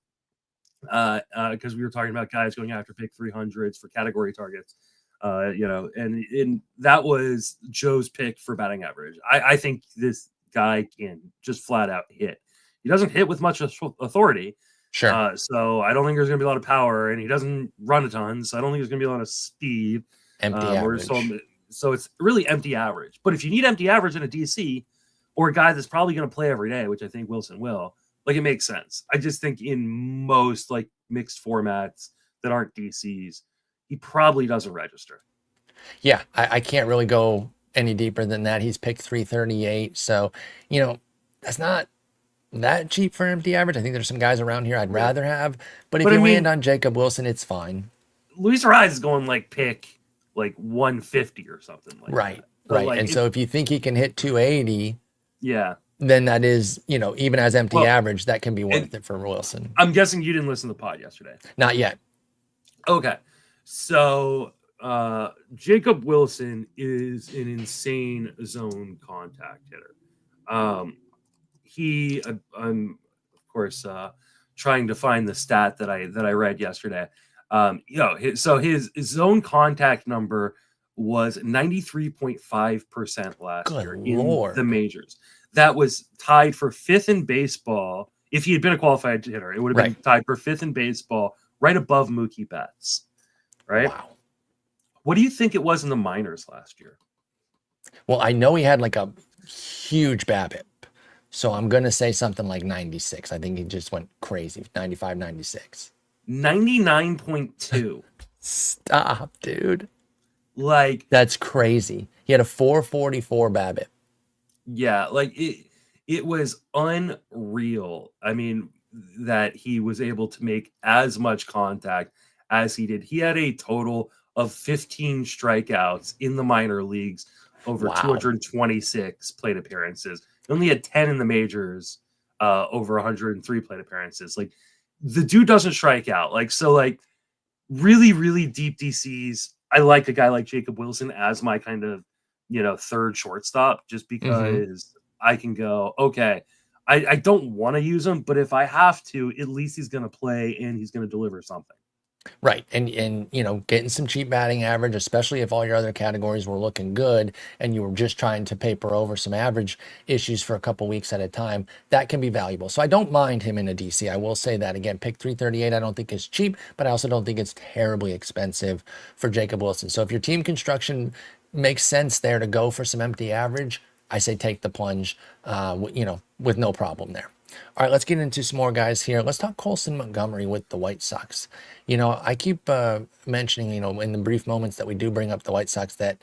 because we were talking about guys going after pick 300s for category targets, and that was Joe's pick for batting average. I think this guy can just flat out hit. He doesn't hit with much authority. Sure. So I don't think there's going to be a lot of power, and he doesn't run a ton. So I don't think there's going to be a lot of speed. Empty average. So it's really empty average. But if you need empty average in a DC or a guy that's probably going to play every day, which I think Wilson will, like, it makes sense. I just think in most like mixed formats that aren't DCs, he probably doesn't register. Yeah, I can't really go any deeper than that. He's picked 338. So, that's not that cheap for empty average. I think there's some guys around here I'd rather have. But if you land on Jacob Wilson, it's fine. Luis Urias is going like pick like 150 or something like right. that. So right. And so if you think he can hit 280, yeah, then that is, even as empty average, that can be worth it for Wilson. I'm guessing you didn't listen to the pod yesterday. Not yet. Okay. So Jacob Wilson is an insane zone contact hitter. I'm of course trying to find the stat that I read yesterday. So his zone contact number was 93.5% last year in the majors. That was tied for fifth in baseball. If he had been a qualified hitter, it would have been tied for fifth in baseball, right above Mookie Betts. Right? Wow. What do you think it was in the minors last year? Well, I know he had like a huge BABIP. So I'm going to say something like 96. I think he just went crazy. 95, 96. 99.2. Stop, dude. Like, that's crazy. He had a 444 BABIP. Yeah, like it was unreal. I mean, that he was able to make as much contact as he did. He had a total of 15 strikeouts in the minor leagues over 226 plate appearances. He only had 10 in the majors, over 103 plate appearances. Like, the dude doesn't strike out. Like, so, like, really, really deep DCs. I like a guy like Jacob Wilson as my kind of, third shortstop, just because I can go, okay, I don't want to use him, but if I have to, at least he's going to play and he's going to deliver something. Right. And getting some cheap batting average, especially if all your other categories were looking good and you were just trying to paper over some average issues for a couple weeks at a time, that can be valuable. So I don't mind him in a DC. I will say that again. Pick 338, I don't think is cheap, but I also don't think it's terribly expensive for Jacob Wilson. So if your team construction makes sense there to go for some empty average, I say take the plunge, with no problem there. All right, let's get into some more guys here. Let's talk Colson Montgomery with the White Sox. I keep mentioning, in the brief moments that we do bring up the White Sox, that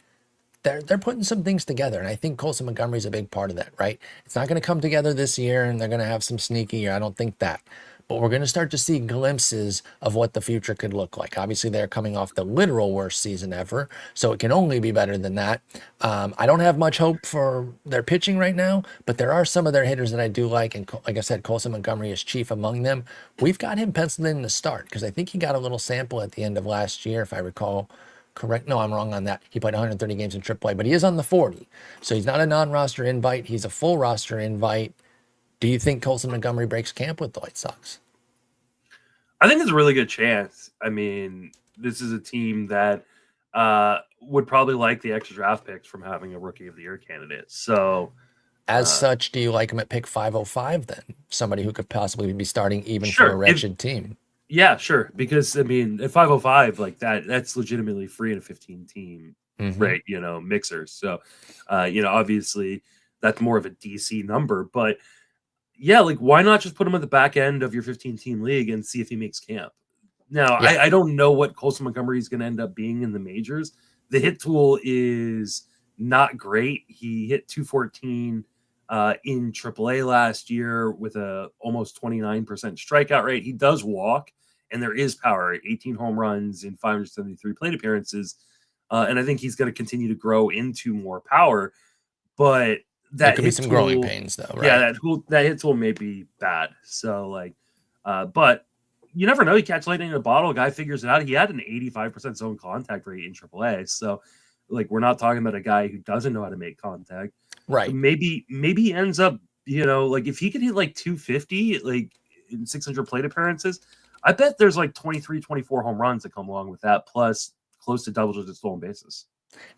they're putting some things together, and I think Colson Montgomery is a big part of that, right? It's not going to come together this year, and they're going to have some sneaky year. I don't think that. But we're going to start to see glimpses of what the future could look like. Obviously, they're coming off the literal worst season ever, so it can only be better than that. I don't have much hope for their pitching right now, but there are some of their hitters that I do like, and like I said, Colson Montgomery is chief among them. We've got him penciled in to start because I think he got a little sample at the end of last year, if I recall correct. No, I'm wrong on that. He played 130 games in AAA, but he is on the 40. So he's not a non-roster invite. He's a full roster invite. Do you think Colson Montgomery breaks camp with the White Sox? I think it's a really good chance. I mean, this is a team that would probably like the extra draft picks from having a Rookie of the Year candidate. So, as such, do you like him at pick 505 then? Somebody who could possibly be starting even sure, for a wretched team. Yeah, sure. Because, I mean, at 505, like that's legitimately free in a 15 team, right? Mixers. So, obviously that's more of a DC number, but yeah, like why not just put him at the back end of your 15 team league and see if he makes camp? Now, I don't know what Colson Montgomery is going to end up being in the majors. The hit tool is not great. He hit 214 in AAA last year with a almost 29% strikeout rate. He does walk, and there is power. 18 home runs in 573 plate appearances, and I think he's going to continue to grow into more power. But that could be some growing pains, though, right? Yeah, that hit tool may be bad. So, but you never know. You catch lightning in a bottle. A guy figures it out. He had an 85% zone contact rate in AAA. So, we're not talking about a guy who doesn't know how to make contact. Right. So maybe he ends up, if he could hit 250, in 600 plate appearances, I bet there's 23, 24 home runs that come along with that, plus close to double-digit stolen bases.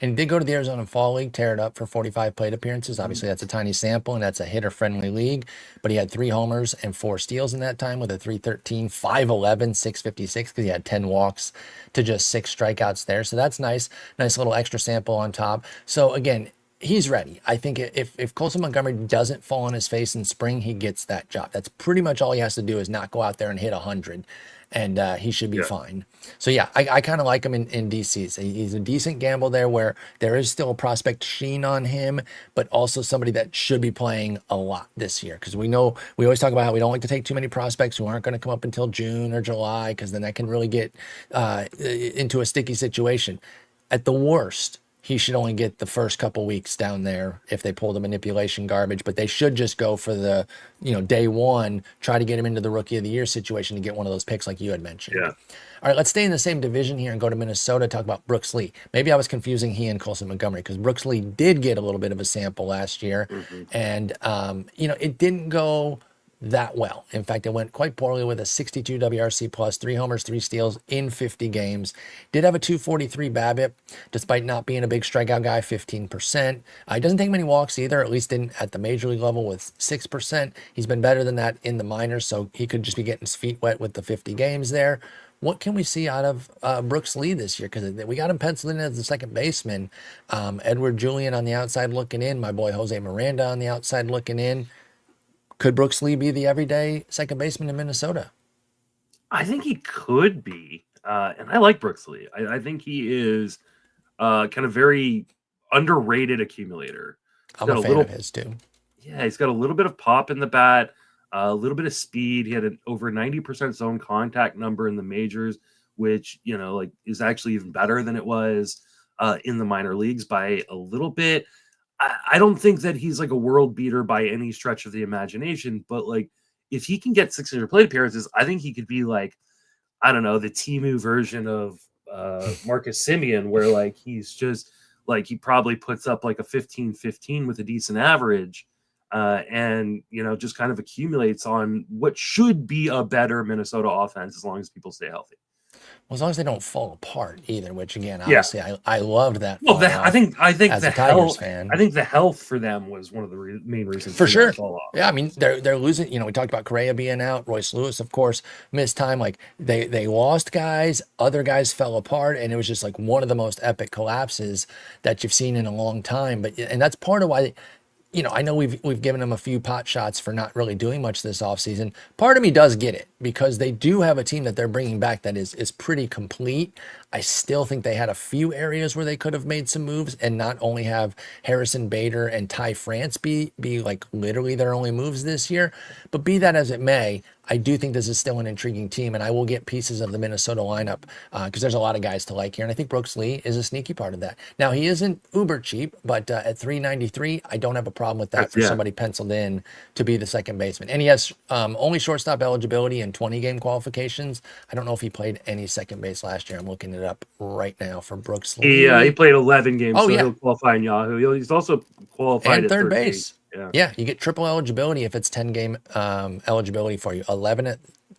And he did go to the Arizona Fall League, tear it up for 45 plate appearances. Obviously, that's a tiny sample, and that's a hitter-friendly league. But he had 3 homers and 4 steals in that time with a 313, 511, 656, because he had 10 walks to just 6 strikeouts there. So that's nice. Nice little extra sample on top. So, again, he's ready. I think if Colson Montgomery doesn't fall on his face in spring, he gets that job. That's pretty much all he has to do is not go out there and hit 100. And he should be fine. So, yeah, I kind of like him in DC. He's a decent gamble there where there is still a prospect sheen on him, but also somebody that should be playing a lot this year. Because we always talk about how we don't like to take too many prospects who aren't going to come up until June or July, because then that can really get into a sticky situation. At the worst, he should only get the first couple weeks down there if they pull the manipulation garbage, but they should just go for the, day one, try to get him into the Rookie of the Year situation to get one of those picks like you had mentioned. Yeah. All right, let's stay in the same division here and go to Minnesota, talk about Brooks Lee. Maybe I was confusing he and Colson Montgomery because Brooks Lee did get a little bit of a sample last year, and, it didn't go that well. In fact, it went quite poorly with a 62 WRC plus, 3 homers, 3 steals in 50 games. Did have a 243 BABIP, despite not being a big strikeout guy, 15%. He doesn't take many walks either, at least didn't at the major league level with 6%. He's been better than that in the minors, so he could just be getting his feet wet with the 50 games there. What can we see out of Brooks Lee this year? Because we got him penciled in as the second baseman. Edward Julian on the outside looking in. My boy Jose Miranda on the outside looking in. Could Brooks Lee be the everyday second baseman in Minnesota? I think he could be. And I like Brooks Lee. I think he is kind of very underrated accumulator. I'm a fan of his too. Yeah, he's got a little bit of pop in the bat, a little bit of speed. He had an over 90% zone contact number in the majors, which, is actually even better than it was in the minor leagues by a little bit. I don't think that he's a world beater by any stretch of the imagination, but if he can get 600 plate appearances, I think he could be I don't know, the Timu version of Marcus Semien, where he's just he probably puts up a 15-15 with a decent average, and just kind of accumulates on what should be a better Minnesota offense as long as people stay healthy. Well, as long as they don't fall apart either, which again, obviously, I loved that. Well, I think as the a Tigers fan, I think the health for them was one of the main reasons for sure. Fall off. Yeah, I mean they're losing. We talked about Correa being out. Royce Lewis, of course, missed time. They lost guys. Other guys fell apart, and it was just one of the most epic collapses that you've seen in a long time. And that's part of why. I know we've given him a few pot shots for not really doing much this offseason. Part of me does get it because they do have a team that they're bringing back that is pretty complete. I still think they had a few areas where they could have made some moves and not only have Harrison Bader and Ty France be like literally their only moves this year. But be that as it may, I do think this is still an intriguing team, and I will get pieces of the Minnesota lineup because there's a lot of guys to like here, and I think Brooks Lee is a sneaky part of that. Now, he isn't uber cheap, but at $393, I don't have a problem with that for somebody penciled in to be the second baseman. And he has only shortstop eligibility and 20-game qualifications. I don't know if he played any second base last year. I'm looking it up right now for Brooks Lee. He played 11 games, so he'll qualify in Yahoo. He's also qualified and at third base. Yeah, you get triple eligibility if it's 10-game eligibility for you. 11 at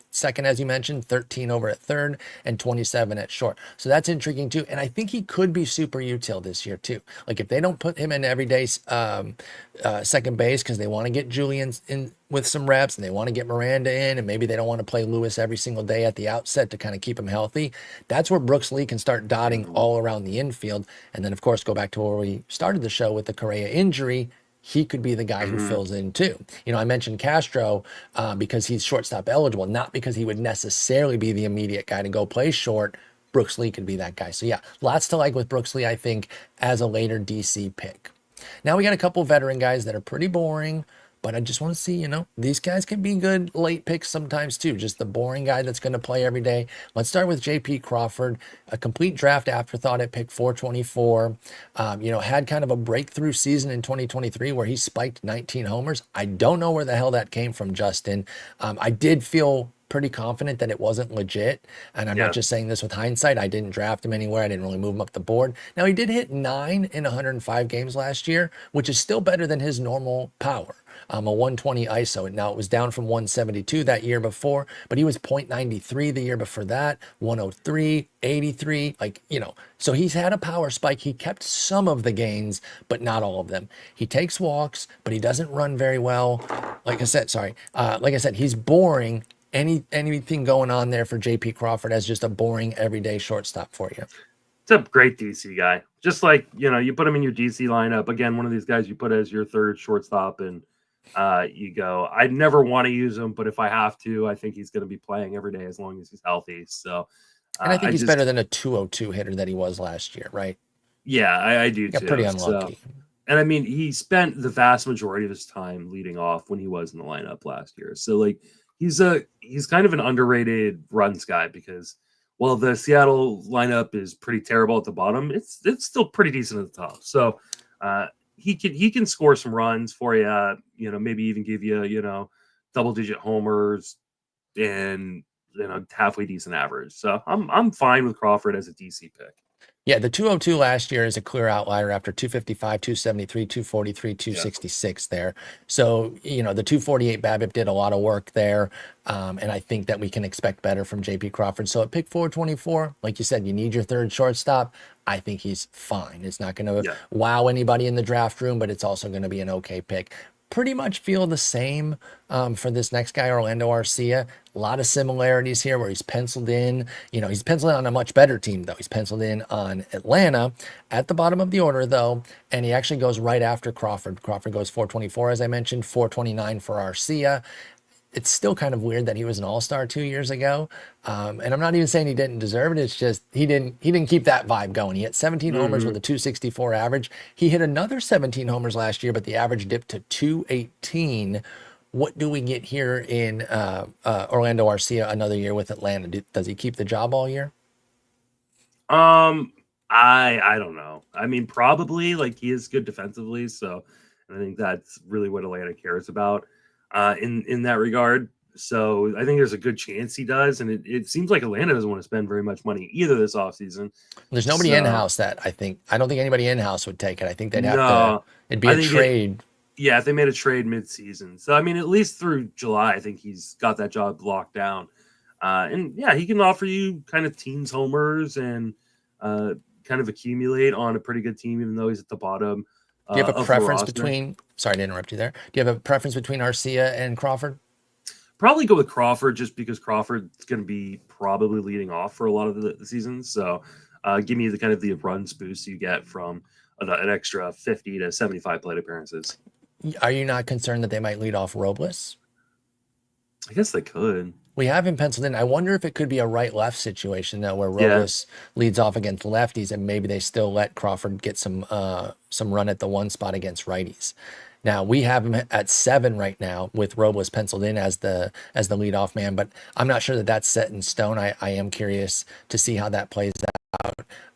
second, as you mentioned, 13 over at third, and 27 at short. So that's intriguing too. And I think he could be super util this year too. Like if they don't put him in everyday second base because they want to get Julian in with some reps and they want to get Miranda in, and maybe they don't want to play Lewis every single day at the outset to kind of keep him healthy. That's where Brooks Lee can start dotting all around the infield. And then of course, go back to where we started the show with the Correa injury. He could be the guy who fills in too. I mentioned Castro because he's shortstop eligible, not because he would necessarily be the immediate guy to go play short. Brooks Lee could be that guy. So yeah, lots to like with Brooks Lee, I think, as a later DC pick. Now we got a couple veteran guys that are pretty boring, but I just want to see, these guys can be good late picks sometimes too. Just the boring guy that's going to play every day. Let's start with JP Crawford, a complete draft afterthought at pick 424. Had kind of a breakthrough season in 2023 where he spiked 19 homers. I don't know where the hell that came from, Justin. I did feel pretty confident that it wasn't legit. And I'm not just saying this with hindsight. I didn't draft him anywhere. I didn't really move him up the board. Now, he did hit 9 in 105 games last year, which is still better than his normal power. A 120 ISO. Now, it was down from 172 that year before, but he was .93 the year before that, 103, 83, so he's had a power spike. He kept some of the gains, but not all of them. He takes walks, but he doesn't run very well. Like I said, he's boring. Anything going on there for JP Crawford as just a boring everyday shortstop for you? It's a great DC guy. Just like, you put him in your DC lineup. Again, one of these guys you put as your third shortstop and you go, I never want to use him, but if I have to, I think he's going to be playing every day as long as he's healthy. So, and I think he's better than a 202 hitter that he was last year, right? Yeah, I do too. Pretty unlucky. And I mean, he spent the vast majority of his time leading off when he was in the lineup last year. So like, he's kind of an underrated runs guy because while the Seattle lineup is pretty terrible at the bottom, it's still pretty decent at the top. So he can score some runs for you, maybe even give you, double-digit homers and halfway decent average. So I'm fine with Crawford as a DC pick. Yeah, the 202 last year is a clear outlier after 255, 273, 243, 266 there. So, the 248 BABIP did a lot of work there. And I think that we can expect better from JP Crawford. So at pick 424, like you said, you need your third shortstop. I think he's fine. It's not going to wow anybody in the draft room, but it's also going to be an okay pick. Pretty much feel the same for this next guy, Orlando Arcia. A lot of similarities here where he's penciled in. He's penciled in on a much better team, though. He's penciled in on Atlanta at the bottom of the order, though, and he actually goes right after Crawford. Crawford goes 424, as I mentioned, 429 for Arcia. It's still kind of weird that he was an all-star 2 years ago. And I'm not even saying he didn't deserve it. It's just he didn't keep that vibe going. He hit 17 homers with a 264 average. He hit another 17 homers last year, but the average dipped to 218. What do we get here in Orlando Arcia another year with Atlanta? Does he keep the job all year? I don't know. I mean, probably. Like, he is good defensively, so I think that's really what Atlanta cares about in that regard. So I think there's a good chance he does, and it seems like Atlanta doesn't want to spend very much money either this offseason. There's nobody in-house I don't think anybody in-house would take it. I think they'd have to. It'd be a trade. If they made a trade mid-season. So, I mean, at least through July, I think he's got that job locked down. And, he can offer you kind of teams homers and kind of accumulate on a pretty good team, even though he's at the bottom. Do you have a preference between – sorry to interrupt you there. Do you have a preference between Arcia and Crawford? Probably go with Crawford just because Crawford's going to be probably leading off for a lot of the season. So, give me the runs boost you get from an extra 50 to 75 plate appearances. Are you not concerned that they might lead off Robles? I guess they could. We have him penciled in. I wonder if it could be a right-left situation though, where Yeah. Robles leads off against lefties, and maybe they still let Crawford get some run at the one spot against righties. Now we have him at 7 right now with Robles penciled in as the leadoff man, but I'm not sure that that's set in stone. I am curious to see how that plays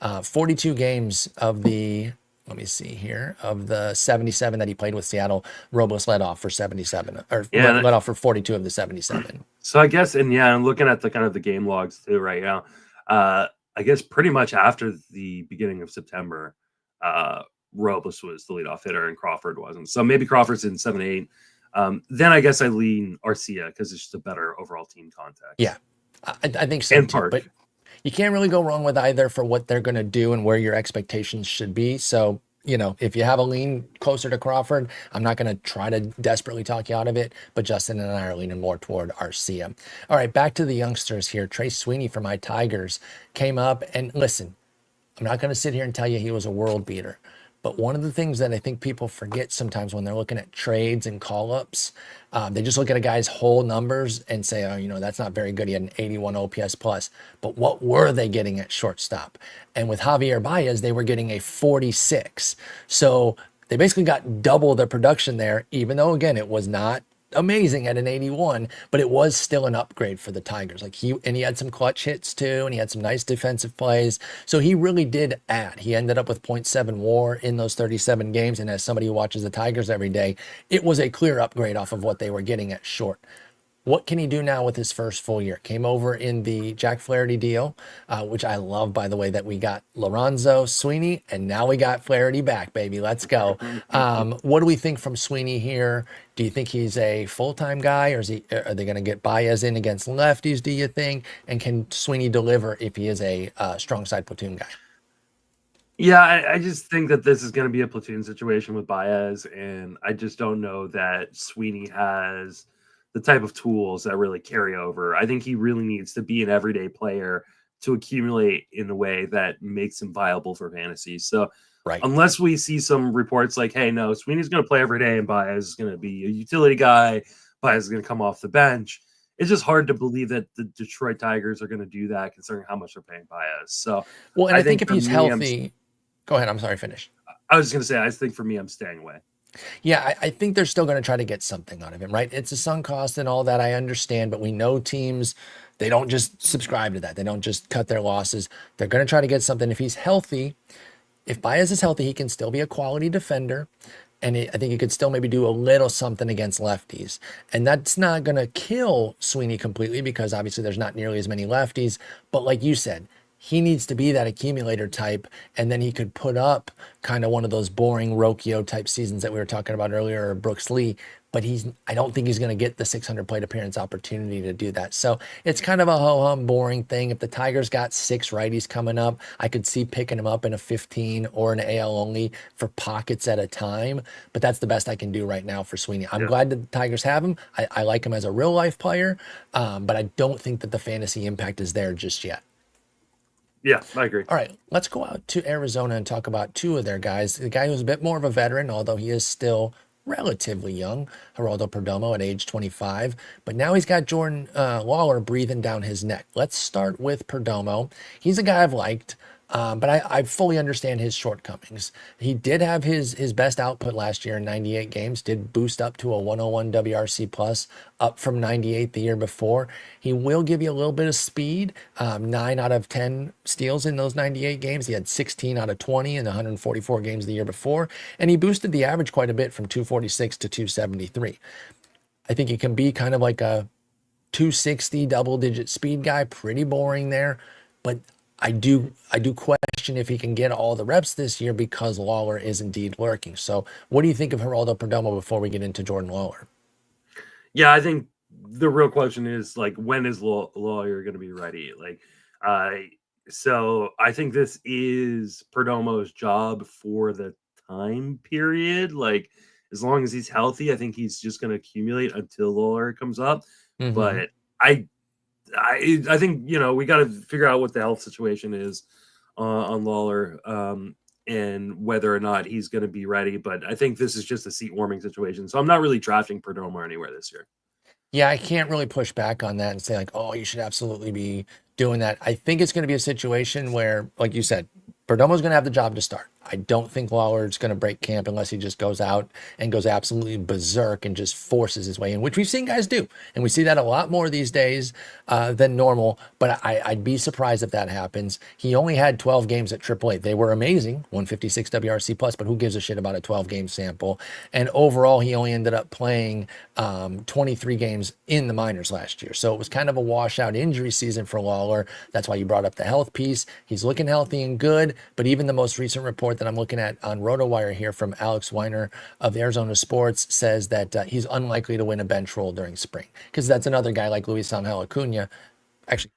out. 42 games of the, let me see here, of the 77 that he played with Seattle, Robles led off for 77, or Yeah, led off for 42 of the 77. So I guess, and yeah, I'm looking at the kind of the game logs too right now. I guess pretty much after the beginning of September, Robles was the leadoff hitter and Crawford wasn't. So maybe Crawford's in 7-8. Then I guess I lean Arcia because it's just a better overall team context. Yeah, I think so And too. Park. But you can't really go wrong with either for what they're going to do and where your expectations should be. So, you know, if you have a lean closer to Crawford, I'm not going to try to desperately talk you out of it, but Justin and I are leaning more toward Arcia. All right, back to the youngsters here. Trey Sweeney from my Tigers came up, and listen, I'm not going to sit here and tell you he was a world beater. But one of the things that I think people forget sometimes when they're looking at trades and call-ups, they just look at a guy's whole numbers and say, oh, you know, that's not very good. He had an 81 OPS plus. But what were they getting at shortstop? And with Javier Baez, they were getting a 46. So they basically got double their production there, even though, again, it was not amazing at an 81, but it was still an upgrade for the Tigers. Like he had some clutch hits too, and he had some nice defensive plays. So he really did add. He ended up with 0.7 WAR in those 37 games. And as somebody who watches the Tigers every day, it was a clear upgrade off of what they were getting at short. What can he do now with his first full year? Came over in the Jack Flaherty deal, which I love, by the way, that we got Lorenzo, Sweeney, and now we got Flaherty back, baby. Let's go. What do we think from Sweeney here? Do you think he's a full-time guy, or are they going to get Baez in against lefties, do you think? And can Sweeney deliver if he is a strong side platoon guy? Yeah, I just think that this is going to be a platoon situation with Baez, and I just don't know that Sweeney has the type of tools that really carry over. I think he really needs to be an everyday player to accumulate in a way that makes him viable for fantasy. So Right. unless we see some reports like, hey, no, Sweeney's going to play every day and Baez is going to be a utility guy, Baez is going to come off the bench, it's just hard to believe that the Detroit Tigers are going to do that considering how much they're paying Baez. So, well, and I think if for he's me, healthy, go ahead. I'm sorry, finish. I was just going to say, I think for me, I'm staying away. Yeah, I think they're still going to try to get something out of him, right? It's a sunk cost and all that, I understand, but we know teams, they don't just subscribe to that. They don't just cut their losses. They're going to try to get something. If he's healthy, if Baez is healthy, he can still be a quality defender. And I think he could still maybe do a little something against lefties. And that's not going to kill Sweeney completely because obviously there's not nearly as many lefties. But like you said, he needs to be that accumulator type, and then he could put up kind of one of those boring Rocchio type seasons that we were talking about earlier, or Brooks Lee. But I don't think he's going to get the 600 plate appearance opportunity to do that. So it's kind of a ho-hum boring thing. If the Tigers got 6 righties coming up, I could see picking him up in a 15 or an AL only for pockets at a time. But that's the best I can do right now for Sweeney. I'm glad that the Tigers have him. I like him as a real life player, but I don't think that the fantasy impact is there just yet. Yeah, I agree. All right, let's go out to Arizona and talk about 2 of their guys. The guy who's a bit more of a veteran, although he is still relatively young, Geraldo Perdomo at age 25. But now he's got Jordan Lawler breathing down his neck. Let's start with Perdomo. He's a guy I've liked. But I fully understand his shortcomings. He did have his best output last year in 98 games, did boost up to a 101 WRC plus, up from 98 the year before. He will give you a little bit of speed, 9 out of 10 steals in those 98 games. He had 16 out of 20 in the 144 games the year before, and he boosted the average quite a bit from 246 to 273. I think he can be kind of like a 260 double-digit speed guy, pretty boring there, but I do question if he can get all the reps this year because Lawler is indeed lurking. So what do you think of Geraldo Perdomo before we get into Jordan Lawler? Yeah, I think the real question is like, when is Lawler going to be ready? Like, so I think this is Perdomo's job for the time period. Like, as long as he's healthy, I think he's just going to accumulate until Lawler comes up. Mm-hmm. But I think, we got to figure out what the health situation is on Lawler. and whether or not he's going to be ready. But I think this is just a seat warming situation. So I'm not really drafting Perdomo anywhere this year. Yeah, I can't really push back on that and say like, oh, you should absolutely be doing that. I think it's going to be a situation where, like you said, Perdomo's going to have the job to start. I don't think Lawler's going to break camp unless he just goes out and goes absolutely berserk and just forces his way in, which we've seen guys do. And we see that a lot more these days than normal. But I'd be surprised if that happens. He only had 12 games at AAA. They were amazing, 156 WRC plus, but who gives a shit about a 12-game sample? And overall, he only ended up playing 23 games in the minors last year. So it was kind of a washout injury season for Lawler. That's why you brought up the health piece. He's looking healthy and good, but even the most recent report that I'm looking at on RotoWire here from Alex Weiner of Arizona Sports says that he's unlikely to win a bench role during spring, because that's another guy like Luisangel Acuna. Actually,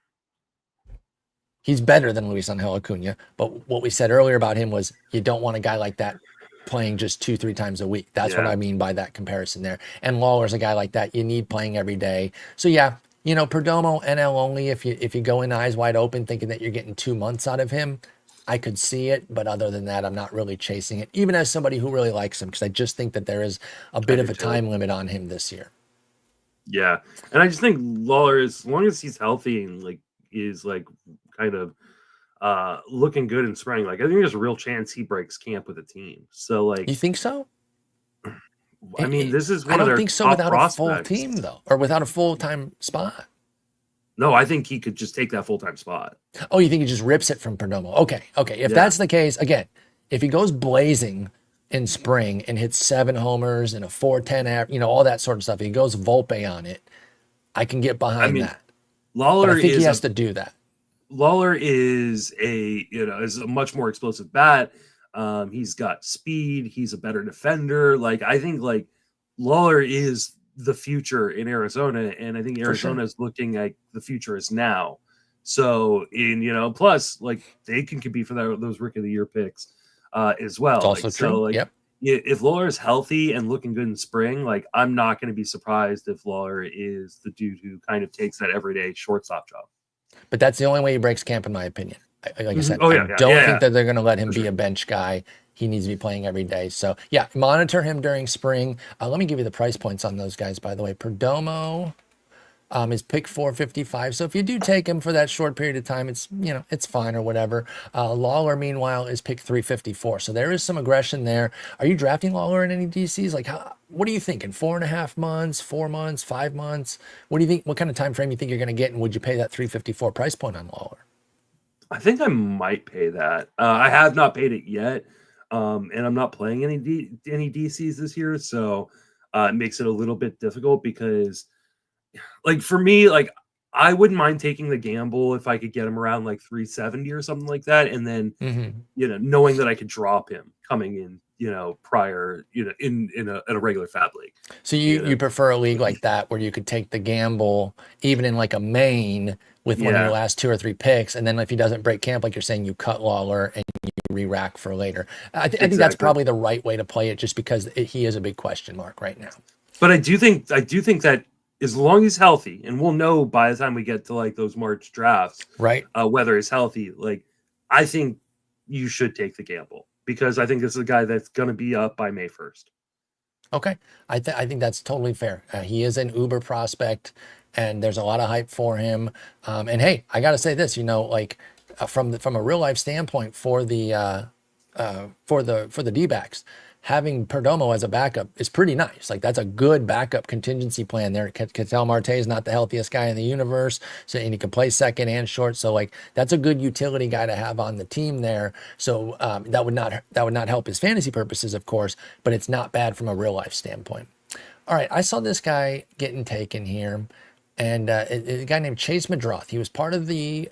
he's better than Luisangel Acuna, but what we said earlier about him was you don't want a guy like that playing just 2-3 times a week. That's what I mean by that comparison there. And Lawler's a guy like that you need playing every day. So yeah, you know, Perdomo NL only if you go in eyes wide open thinking that you're getting 2 months out of him. I could see it, but other than that, I'm not really chasing it, even as somebody who really likes him, because I just think that there is a bit of a time limit on him this year. Yeah, and I just think Lawler, as long as he's healthy and like is like kind of looking good in spring, like I think there's a real chance he breaks camp with a team. So like, you think so? I mean, this is one I of their don't think so top without prospects. a full team though, or without a full-time spot. No, I think he could just take that full-time spot. Oh, you think he just rips it from Perdomo? Okay. If that's the case, again, if he goes blazing in spring and hits 7 homers and a 4.10 average, you know, all that sort of stuff, if he goes Volpe on it, I can get behind that. Lawler, but I think he has to do that. Lawler is a much more explosive bat. He's got speed. He's a better defender. Like I think like Lawler is the future in Arizona, and I think Arizona is looking like the future is now. So plus like they can compete for those Rookie of the Year picks as well. It's also true. So, like, if Lawler is healthy and looking good in spring, like I'm not going to be surprised if Lawler is the dude who kind of takes that everyday shortstop job. But that's the only way he breaks camp, in my opinion. Like I said, I don't think that they're going to let him be a bench guy. He needs to be playing every day. So, yeah, monitor him during spring. Let me give you the price points on those guys, by the way. Perdomo is pick 455. So if you do take him for that short period of time, it's fine or whatever. Lawler, meanwhile, is pick 354. So there is some aggression there. Are you drafting Lawler in any DCs? Like, what are you thinking? 4.5 months, 4 months, 5 months? What do you think? What kind of time frame you think you're going to get? And would you pay that 354 price point on Lawler? I think I might pay that. I have not paid it yet. And I'm not playing any DCs this year, so it makes it a little bit difficult because, like, for me, like, I wouldn't mind taking the gamble if I could get him around like 370 or something like that, and then knowing that I could drop him coming in, prior, in a regular fab league. So you prefer a league like that where you could take the gamble even in like a main with one of your last 2 or 3 picks, and then if he doesn't break camp, like you're saying, you cut Lawler and you re-rack for later. I think that's probably the right way to play it, just because he is a big question mark right now. But I do think that as long as he's healthy, and we'll know by the time we get to like those March drafts, right? Whether he's healthy, like I think you should take the gamble, because I think this is a guy that's going to be up by May 1st. Okay, I think that's totally fair. He is an uber prospect, and there's a lot of hype for him. And hey, I got to say this, from a real life standpoint for the D-backs, having Perdomo as a backup is pretty nice. Like, that's a good backup contingency plan there. Ketel Marte is not the healthiest guy in the universe, and he can play second and short. So like, that's a good utility guy to have on the team there. So that would not help his fantasy purposes, of course, but it's not bad from a real life standpoint. All right, I saw this guy getting taken here. And a guy named Chase Meidroth. He was part of the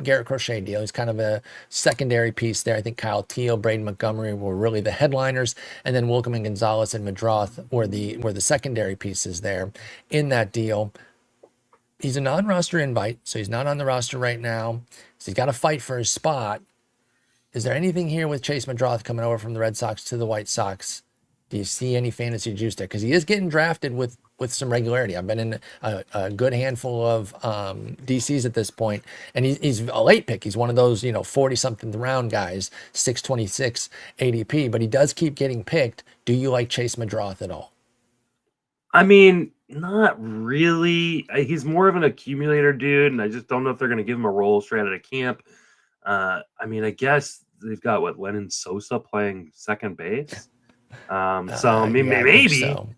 Garrett Crochet deal. He's kind of a secondary piece there. I think Kyle Teal, Brayan Montgomery were really the headliners, and then Wilkerman Gonzalez and Meidroth were the secondary pieces there in that deal. He's a non-roster invite, so he's not on the roster right now. So he's got to fight for his spot. Is there anything here with Chase Meidroth coming over from the Red Sox to the White Sox Do you see any fantasy juice there? Because he is getting drafted with some regularity. I've been in a good handful of DCs at this point, and he's a late pick. He's one of those 40-something round guys, 626 ADP, but he does keep getting picked. Do you like Chase Meidroth at all? I mean, not really. He's more of an accumulator dude, and I just don't know if they're going to give him a role straight out of camp. I mean, I guess they've got Lennon Sosa playing second base. So maybe. So.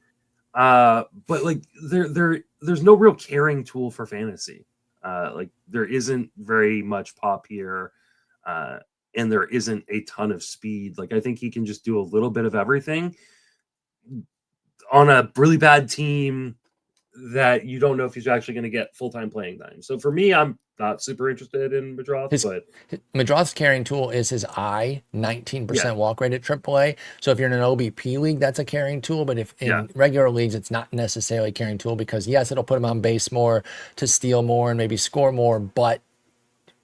But like there's no real carrying tool for fantasy. Like there isn't very much pop here, and there isn't a ton of speed. Like I think he can just do a little bit of everything on a really bad team that you don't know if he's actually going to get full-time playing time. So for me, I'm not super interested in Meidroth, but Meidroth's carrying tool is his 19% walk rate at AAA. So if you're in an OBP league, that's a carrying tool. But if in regular leagues, it's not necessarily a carrying tool because yes, it'll put him on base more to steal more and maybe score more, but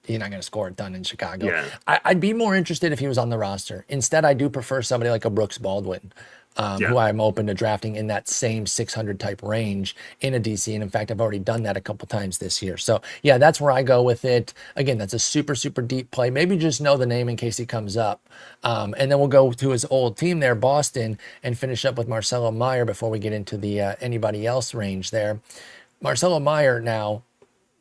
you're not going to score a ton in Chicago. Yeah. I'd be more interested if he was on the roster. Instead, I do prefer somebody like a Brooks Baldwin. Who I'm open to drafting in that same 600 type range in a DC. And in fact, I've already done that a couple times this year. So yeah, that's where I go with it. Again, that's a super, super deep play. Maybe just know the name in case he comes up. And then we'll go to his old team there, Boston, and finish up with Marcelo Meyer before we get into the anybody else range there. Marcelo Meyer now,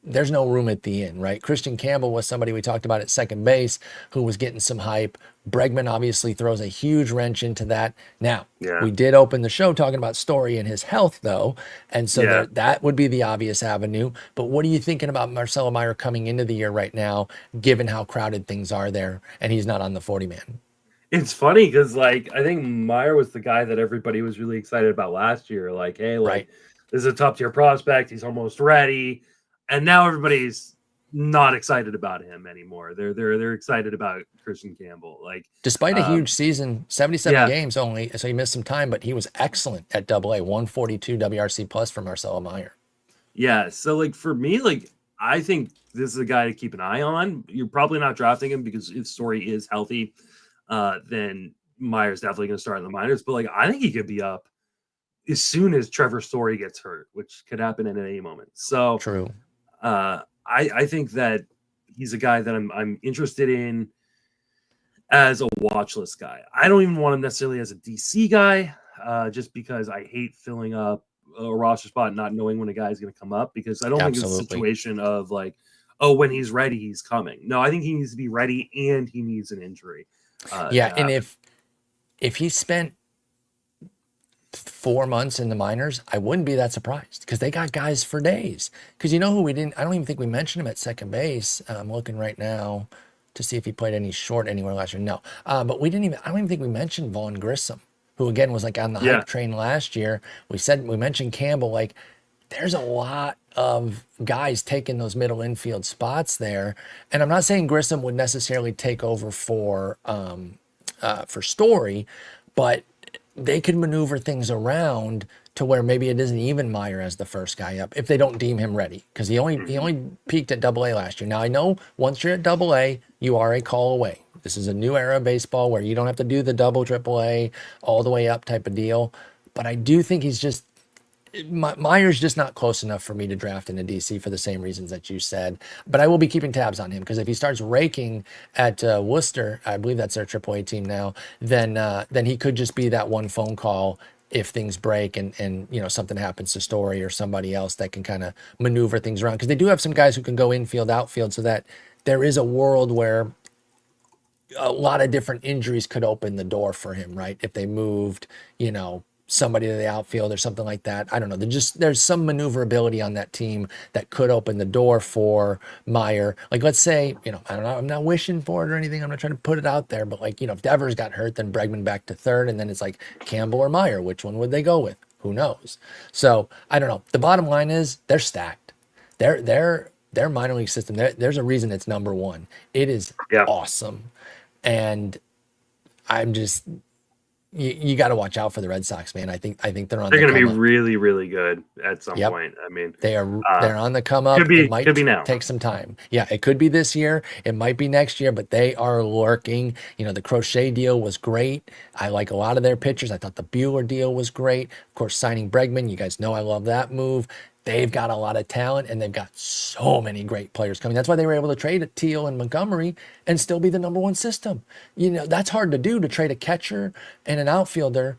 there's no room at the end, right? Christian Campbell was somebody we talked about at second base who was getting some hype. Bregman obviously throws a huge wrench into that. Now, we did open the show talking about Story and his health, though, and so that would be the obvious avenue. But what are you thinking about Marcelo Meyer coming into the year right now, given how crowded things are there, and he's not on the 40-man? It's funny because, like, I think Meyer was the guy that everybody was really excited about last year. Like, hey, like, this is a top-tier prospect. He's almost ready. And now everybody's not excited about him anymore. They're excited about Christian Campbell. Like despite a huge season, 77 games only, so he missed some time, but he was excellent at AA, 142 WRC plus for Marcelo Meyer. Yeah, so like for me, like I think this is a guy to keep an eye on. You're probably not drafting him because if Story is healthy, then Meyer's definitely going to start in the minors. But like I think he could be up as soon as Trevor Story gets hurt, which could happen at any moment. So true. I think that he's a guy that I'm interested in as a watch list guy. I don't even want him necessarily as a DC guy, just because I hate filling up a roster spot not knowing when a guy is going to come up, because I don't think it's a situation of like, oh, when he's ready, he's coming. No, I think he needs to be ready and he needs an injury. And if he spent 4 months in the minors, I wouldn't be that surprised because they got guys for days. Because you know who we didn't, I don't even think we mentioned him at second base. I'm looking right now to see if he played any short anywhere last year. No, but I don't even think we mentioned Vaughn Grissom, who again was like on the hype train last year. We mentioned Campbell. Like there's a lot of guys taking those middle infield spots there. And I'm not saying Grissom would necessarily take over for Story, but they could maneuver things around to where maybe it isn't even Meyer as the first guy up if they don't deem him ready, because he only peaked at AA last year. Now I know once you're at AA, you are a call away. This is a new era of baseball where you don't have to do the double AAA all the way up type of deal. But I do think Meyer's just not close enough for me to draft in a DC for the same reasons that you said. But I will be keeping tabs on him because if he starts raking at Worcester, I believe that's their AAA team now, then he could just be that one phone call if things break and something happens to Story or somebody else that can kind of maneuver things around. Because they do have some guys who can go infield, outfield, so that there is a world where a lot of different injuries could open the door for him, right? If they moved, somebody to the outfield or something like that. I don't know. There's some maneuverability on that team that could open the door for Meyer. Like, let's say, I don't know, I'm not wishing for it or anything. I'm not trying to put it out there, but like, if Devers got hurt, then Bregman back to third, and then it's like Campbell or Meyer. Which one would they go with? Who knows? So I don't know. The bottom line is they're stacked. Their minor league system, there's a reason it's number one. It is awesome. And I'm just, you got to watch out for the Red Sox, man. I think they're on. They're the going to be come up. really, really good at some Yep. point. I mean, they're on the come up. Could be, It might could be now. take some time. Yeah, it could be this year. It might be next year, but they are lurking. You know, the Crochet deal was great. I like a lot of their pitchers. I thought the Bueller deal was great. Of course, signing Bregman, you guys know I love that move. They've got a lot of talent, and they've got so many great players coming. That's why they were able to trade Teal and Montgomery and still be the number one system. You know, that's hard to do, to trade a catcher and an outfielder.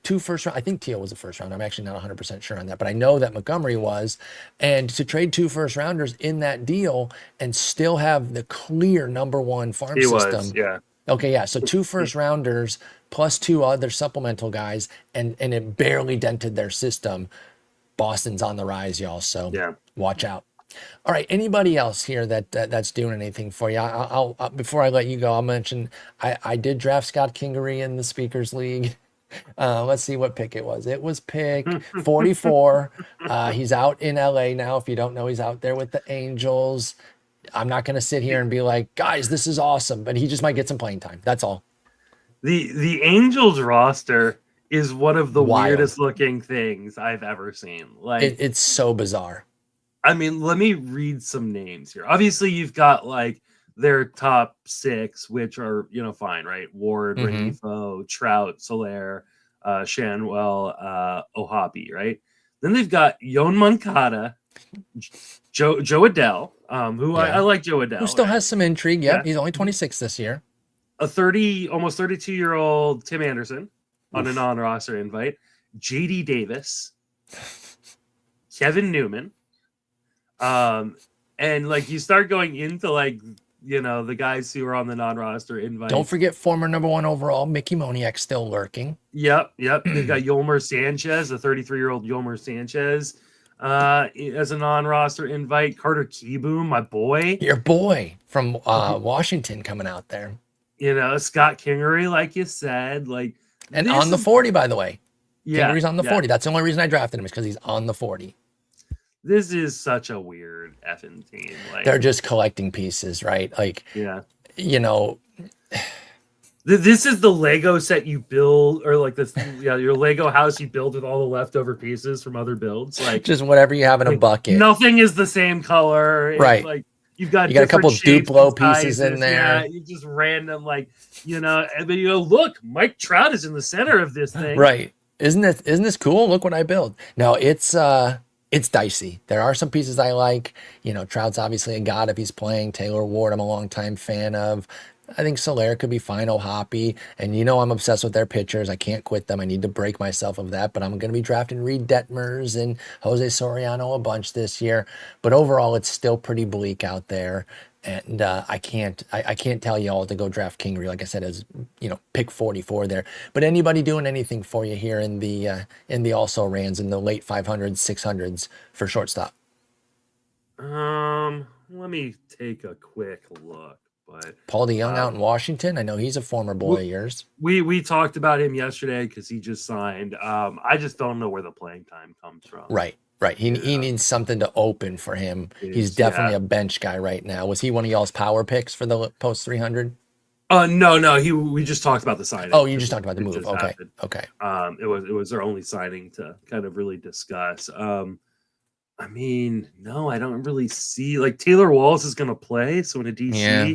Two first round. I think Teal was a first round. I'm actually not 100% sure on that, but I know that Montgomery was. And to trade 2 first rounders in that deal and still have the clear number one farm system. Yeah. Okay, yeah. So 2 first rounders plus 2 other supplemental guys, and it barely dented their system. Boston's on the rise, y'all. So Yeah. watch out. All right. Anybody else here that's doing anything for you? I'll before I let you go, I'll mention I did draft Scott Kingery in the Speakers League. Let's see what pick it was. It was pick 44. He's out in LA now. If you don't know, he's out there with the Angels. I'm not going to sit here and be like, guys, this is awesome, but he just might get some playing time. That's all. The Angels roster is one of the Wild. weirdest looking things I've ever seen. Like, it's so bizarre. I mean, let me read some names here. Obviously, you've got like their top 6, which are, you know, fine, right? Ward, Rengifo, Trout, Soler, Shanwell, Ohapi, right? Then they've got Yon Moncada, Joe Adell, who I like Joe Adell. Who still right? has some intrigue. Yep, he's only 26 this year. A almost 32-year-old Tim Anderson on a non-roster invite. JD Davis, Kevin Newman. And like you start going into like, you know, the guys who are on the non-roster invite. Don't forget former number 1 overall Mickey Moniak still lurking. Yep. They've got Yolmer Sanchez, a 33-year-old Yolmer Sanchez, as a non-roster invite. Carter Kieboom, my boy. Your boy from Washington coming out there. You know, Scott Kingery, like you said, like, and on the 40, by the way. Yeah, Kingery's on the 40. That's the only reason I drafted him, is because he's on the 40. This is such a weird effing team. Like, they're just collecting pieces, right? Like, yeah, you know, this is the Lego set you build, or like this, your Lego house you build with all the leftover pieces from other builds. Like, just whatever you have in a bucket. Nothing is the same color, right? Like, you got a couple Duplo pieces in there. Yeah, you just random, like, you know, and then you go, look, Mike Trout is in the center of this thing. Right. Isn't this cool? Look what I built. No, it's dicey. There are some pieces I like. You know, Trout's obviously a god if he's playing. Taylor Ward, I'm a longtime fan of. I think Soler could be fine. Ohapi. And you know I'm obsessed with their pitchers. I can't quit them. I need to break myself of that. But I'm going to be drafting Reed Detmers and Jose Soriano a bunch this year. But overall, it's still pretty bleak out there. And I can't tell you all to go draft Kingery. Like I said, as you know, pick 44 there. But anybody doing anything for you here in the also rans in the late 500s, 600s for shortstop? Let me take a quick look. But Paul DeYoung out in Washington. I know he's a former boy of yours. We talked about him yesterday because he just signed. I just don't know where the playing time comes from. Right. He needs something to open for him. He's definitely a bench guy right now. Was he one of y'all's power picks for the post 300? No. We just talked about the signing. Oh, you just talked about the move. Okay. It was their only signing to kind of really discuss. I mean, no, I don't really see, like, Taylor Wallace is going to play. So in a DC. Yeah.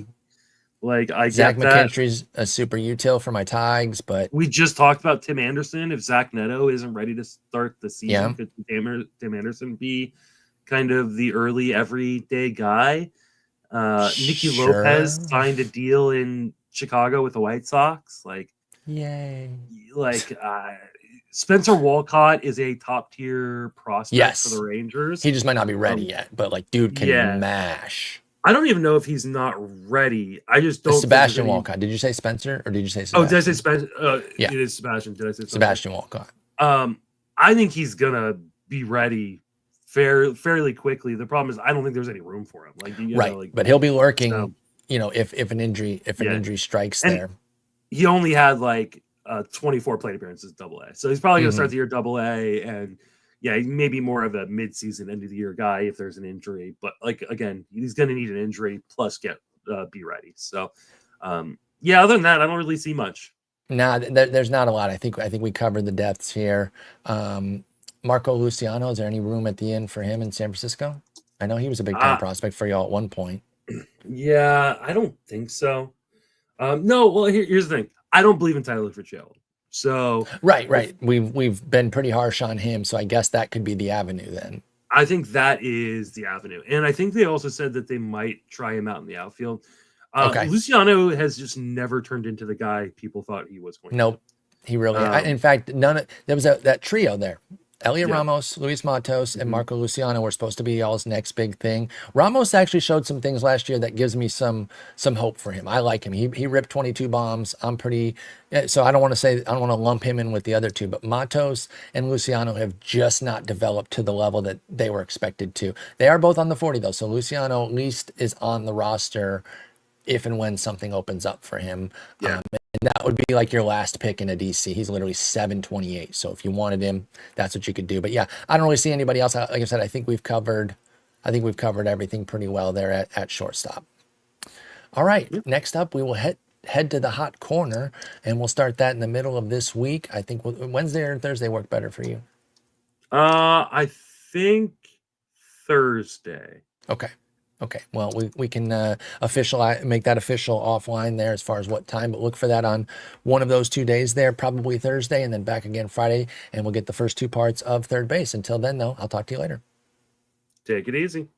Like, I Zach get that. McKinstry's a super util for my Tigers, but we just talked about Tim Anderson. If Zach Neto isn't ready to start the season, could Tim Anderson be kind of the early everyday guy? Nicky Lopez signed a deal in Chicago with the White Sox. Like, yay! Like, Spencer Walcott is a top tier prospect for the Rangers. He just might not be ready yet, but like, dude can mash. I don't even know if he's not ready. I just don't. Sebastian Walcott. Did you say Spencer or did you say Sebastian? Oh, did I say Spencer? It is Sebastian. Did I say Sebastian Walcott? I think he's gonna be ready fairly quickly. The problem is I don't think there's any room for him. Like, but he'll be lurking. So, you know, if an injury strikes there. He only had like 24 plate appearances AA, so he's probably gonna start the year AA and. Yeah, maybe more of a mid-season, end of the year guy if there's an injury. But like again, he's going to need an injury plus be ready. So, other than that, I don't really see much. Nah, there's not a lot. I think we covered the depths here. Marco Luciano, is there any room at the end for him in San Francisco? I know he was a big time Uh, prospect for y'all at one point. yeah, I don't think so. No, well, here's the thing. I don't believe in Tyler Fitzgerald. So Right, if right. We've been pretty harsh on him, so I guess that could be the avenue then. I think that is the avenue. And I think they also said that they might try him out in the outfield. Okay. Luciano has just never turned into the guy people thought he was going Nope. He really. In fact, there was that trio there. Elliot Yeah. Ramos, Luis Matos, and Marco Luciano were supposed to be y'all's next big thing. Ramos actually showed some things last year that gives me some hope for him. I like him. He ripped 22 bombs. I'm pretty. So I don't want to lump him in with the other two, but Matos and Luciano have just not developed to the level that they were expected to. They are both on the 40 though, so Luciano at least is on the roster if and when something opens up for him. Yeah. And that would be like your last pick in a DC. He's literally 728. So if you wanted him, that's what you could do. But yeah, I don't really see anybody else. Like I said, I think we've covered everything pretty well there at shortstop. All right. Next up, we will head to the hot corner, and we'll start that in the middle of this week. I think Wednesday or Thursday work better for you. I think Thursday. Okay. Okay, well, we can make that official offline there as far as what time, but look for that on one of those 2 days there, probably Thursday, and then back again Friday, and we'll get the first two parts of third base. Until then, though, I'll talk to you later. Take it easy.